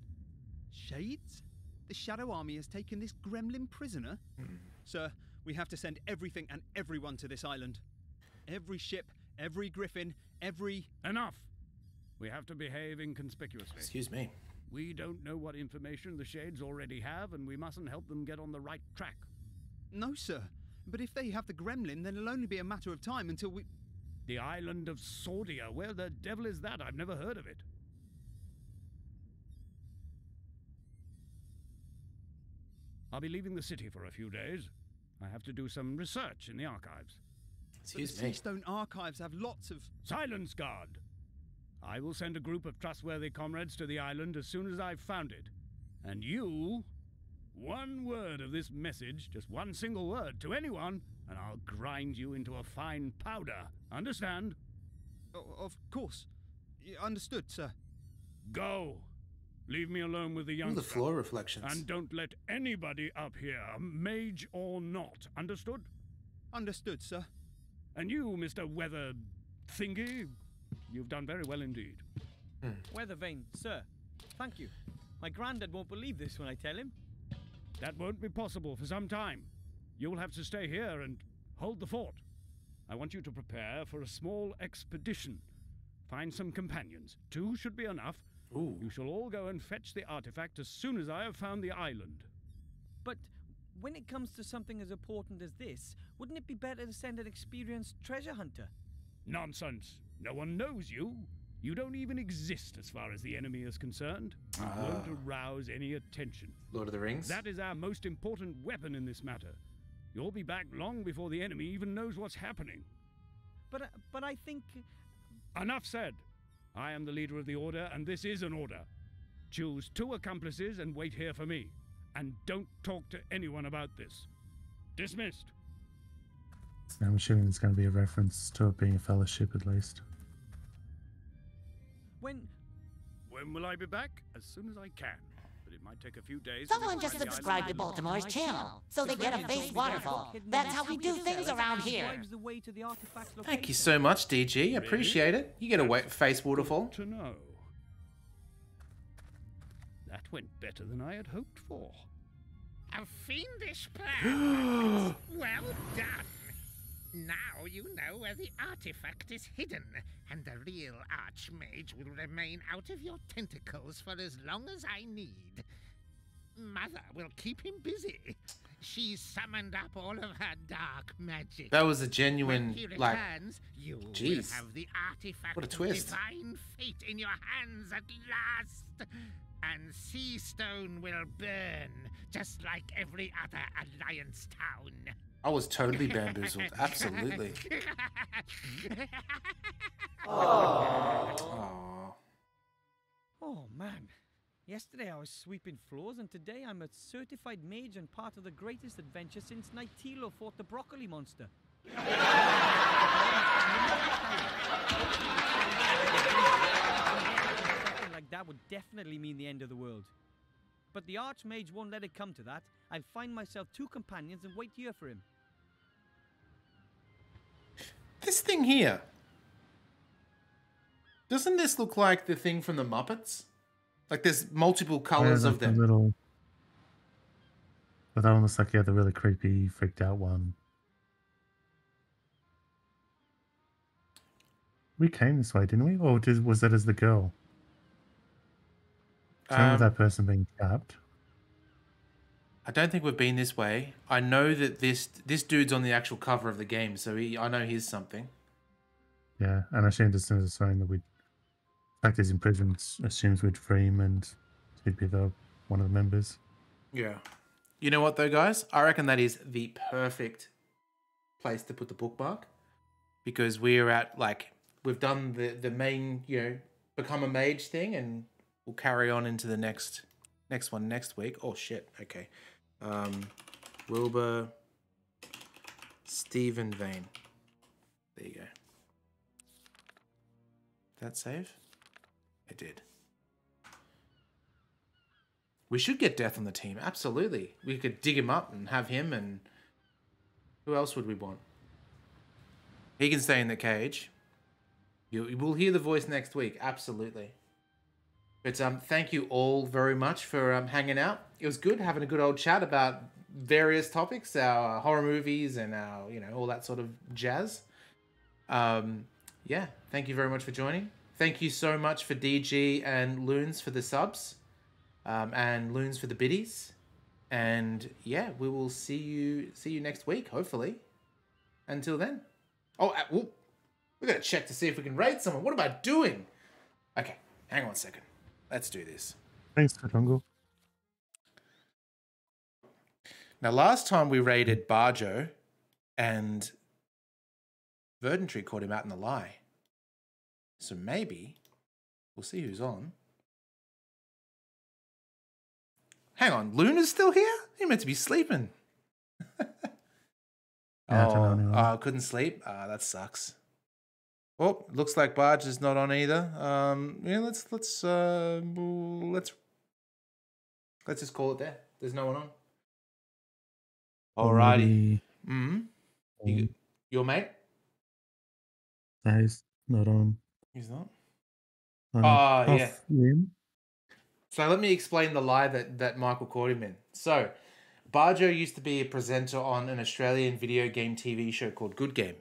Shades? The Shadow Army has taken this gremlin prisoner? Sir, we have to send everything and everyone to this island. Every ship, every griffin, every... Enough! We have to behave inconspicuously. Excuse me. We don't know what information the Shades already have, and we mustn't help them get on the right track. No, sir. But if they have the gremlin, then it'll only be a matter of time until we... The island of Sordia. Where the devil is that? I've never heard of it. I'll be leaving the city for a few days. I have to do some research in the archives. Excuse me. The Seastone archives have lots of... Silence, guard! I will send a group of trustworthy comrades to the island as soon as I've found it. And you... One word of this message, just one single word, to anyone, and I'll grind you into a fine powder. Understand? Of course. Understood, sir. Go! Leave me alone with the youngster. The floor reflections. And don't let anybody up here, mage or not. Understood? Understood, sir. And you, Mr. Weather Thingy, you've done very well indeed. Weathervane, sir. Thank you. My granddad won't believe this when I tell him. That won't be possible for some time. You'll have to stay here and hold the fort. I want you to prepare for a small expedition. Find some companions. 2 should be enough. Ooh. You shall all go and fetch the artifact as soon as I have found the island. But when it comes to something as important as this, wouldn't it be better to send an experienced treasure hunter? Nonsense. No one knows you. You don't even exist as far as the enemy is concerned. You won't arouse any attention. Lord of the Rings. That is our most important weapon in this matter. You'll be back long before the enemy even knows what's happening. But I think... Enough said. I am the leader of the Order, and this is an order. Choose 2 accomplices and wait here for me. And don't talk to anyone about this. Dismissed. I'm assuming there's going to be a reference to it being a fellowship at least. When will I be back? As soon as I can. But it might take a few days. Someone just subscribed to Baltimore's channel, so they get a face waterfall. That's how we do things around here. Thank you so much, DG. Appreciate it. You get a face waterfall. To know. That went better than I had hoped for. A fiendish plan. Well done. Now you know where the artifact is hidden, and the real Archmage will remain out of your tentacles for as long as I need. Mother will keep him busy. She's summoned up all of her dark magic. That was a genuine, when he returns, like, you jeez. will have the artifact What a twist. of divine fate in your hands at last. And Seastone will burn, just like every other Alliance town. I was totally bamboozled. Absolutely. Oh man. Yesterday I was sweeping floors, and today I'm a certified mage and part of the greatest adventure since Nightilo fought the broccoli monster. Like that would definitely mean the end of the world. But the Archmage won't let it come to that. I'll find myself 2 companions and wait here for him. This thing here. Doesn't this look like the thing from the Muppets? Like there's multiple colors of them. Little... But that one looks like the really creepy, freaked out one. We came this way, didn't we? Or was that as the girl? Do you remember that person being capped? I don't think we've been this way. I know that this dude's on the actual cover of the game, so I know he's something. Yeah, and I assumed as soon as it's saying that we'd... The fact he's in prison assumes we'd free him and he'd be one of the members. Yeah. You know what though, guys? I reckon that is the perfect place to put the bookmark. Because we're at, like... We've done the main, become a mage thing, and we'll carry on into the next one next week. Oh, shit. Okay. Wilbur Stephen Vane. There you go. That save? It did. We should get Death on the team. Absolutely. We could dig him up and have him, and who else would we want? He can stay in the cage. You will hear the voice next week. Absolutely. But thank you all very much for hanging out. It was good having a good old chat about various topics, our horror movies and our, all that sort of jazz. Yeah, thank you very much for joining. Thank you so much for DG and Loons for the subs, and Loons for the biddies. And yeah, we will see you next week, hopefully. Until then. Oh, we gotta check to see if we can raid someone. What am I doing? Okay, hang on a second. Let's do this. Thanks, Katungo. Now, last time we raided Barjo, and Verdantry caught him out in the lie. So maybe we'll see who's on. Hang on, Luna's still here? He meant to be sleeping. Oh, couldn't sleep. That sucks. Oh, looks like Barge is not on either. Yeah, let's just call it there. There's no one on. Alrighty. Your mate? No, he's not on. He's not. Yeah. So let me explain the lie that Michael caught him in. So, Barjo used to be a presenter on an Australian video game TV show called Good Game.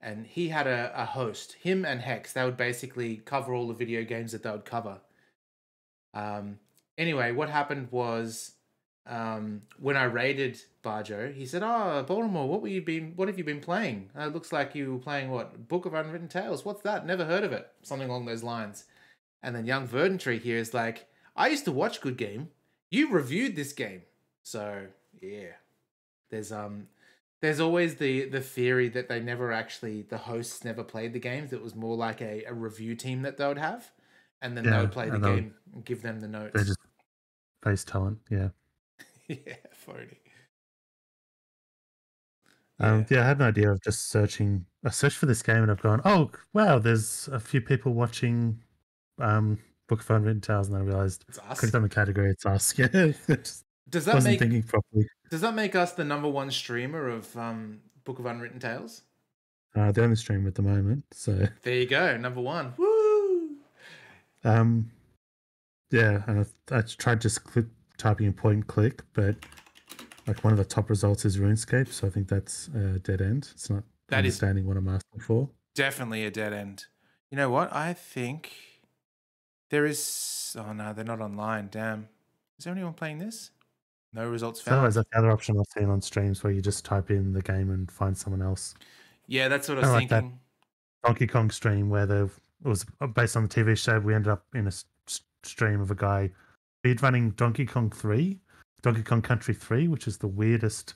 And he had a host, him and Hex. They would basically cover all the video games that they would cover. Anyway, what happened was when I raided Barjo, he said, "Oh, Baltimore, what have you been playing? It looks like you were playing what? Book of Unwritten Tales. What's that? Never heard of it." Something along those lines. And then young Verdantry here is like, "I used to watch Good Game. You reviewed this game." So yeah, there's always the theory that the hosts never played the games. It was more like a review team that they would have, and then they would play the game and give them the notes. They just face talent, yeah. Yeah, phony. Yeah, I had an idea of just searching. I searched for this game and I've gone, oh wow, there's a few people watching Book of Unwritten Tales, and I realized I clicked on the category, it's us. Yeah, wasn't thinking properly. Does that make us the #1 streamer of Book of Unwritten Tales? They're on the stream at the moment, so there you go, #1. Woo! Yeah, and I tried just typing in point and click, but like one of the top results is RuneScape, so I think that's a dead end. It's not understanding what I'm asking for. Definitely a dead end. You know what? I think there is. Oh no, they're not online. Damn. Is there anyone playing this? No results found. Otherwise, that's the other option I've seen on streams where you just type in the game and find someone else. Yeah, that's what I was thinking. Like that Donkey Kong stream where it was based on the TV show. We ended up in a stream of a guy speedrunning Donkey Kong Country 3, which is the weirdest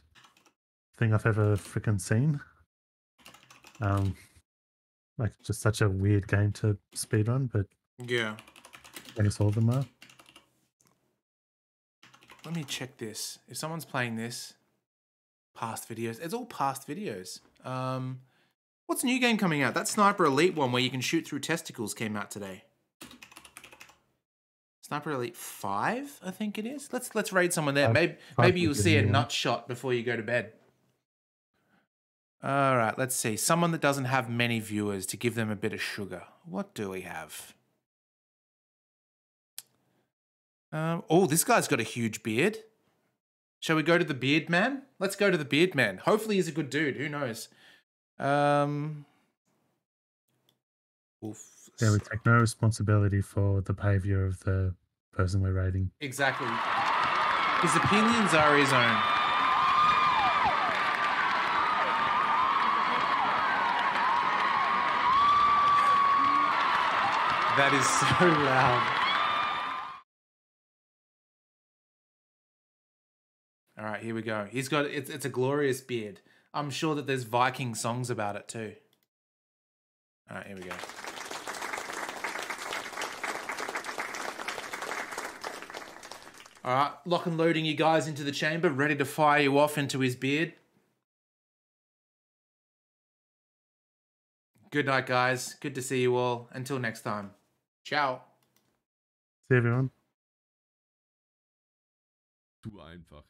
thing I've ever freaking seen. Like just such a weird game to speedrun, but yeah, I guess all of them are. Let me check this. If someone's playing this, past videos. It's all past videos. What's a new game coming out? That Sniper Elite one where you can shoot through testicles came out today. Sniper Elite 5, I think it is. Let's raid someone there. Maybe you'll see a nut shot before you go to bed. All right, let's see. Someone that doesn't have many viewers to give them a bit of sugar. What do we have? Oh, this guy's got a huge beard. Shall we go to the beard man? Let's go to the beard man. Hopefully he's a good dude. Who knows? Yeah, we take no responsibility for the behavior of the person we're rating. Exactly. His opinions are his own. That is so loud. All right, here we go. He's got it's a glorious beard. I'm sure that there's Viking songs about it too. All right, here we go. All right, lock and loading you guys into the chamber, ready to fire you off into his beard. Good night, guys. Good to see you all. Until next time. Ciao. See everyone. Zu einfach.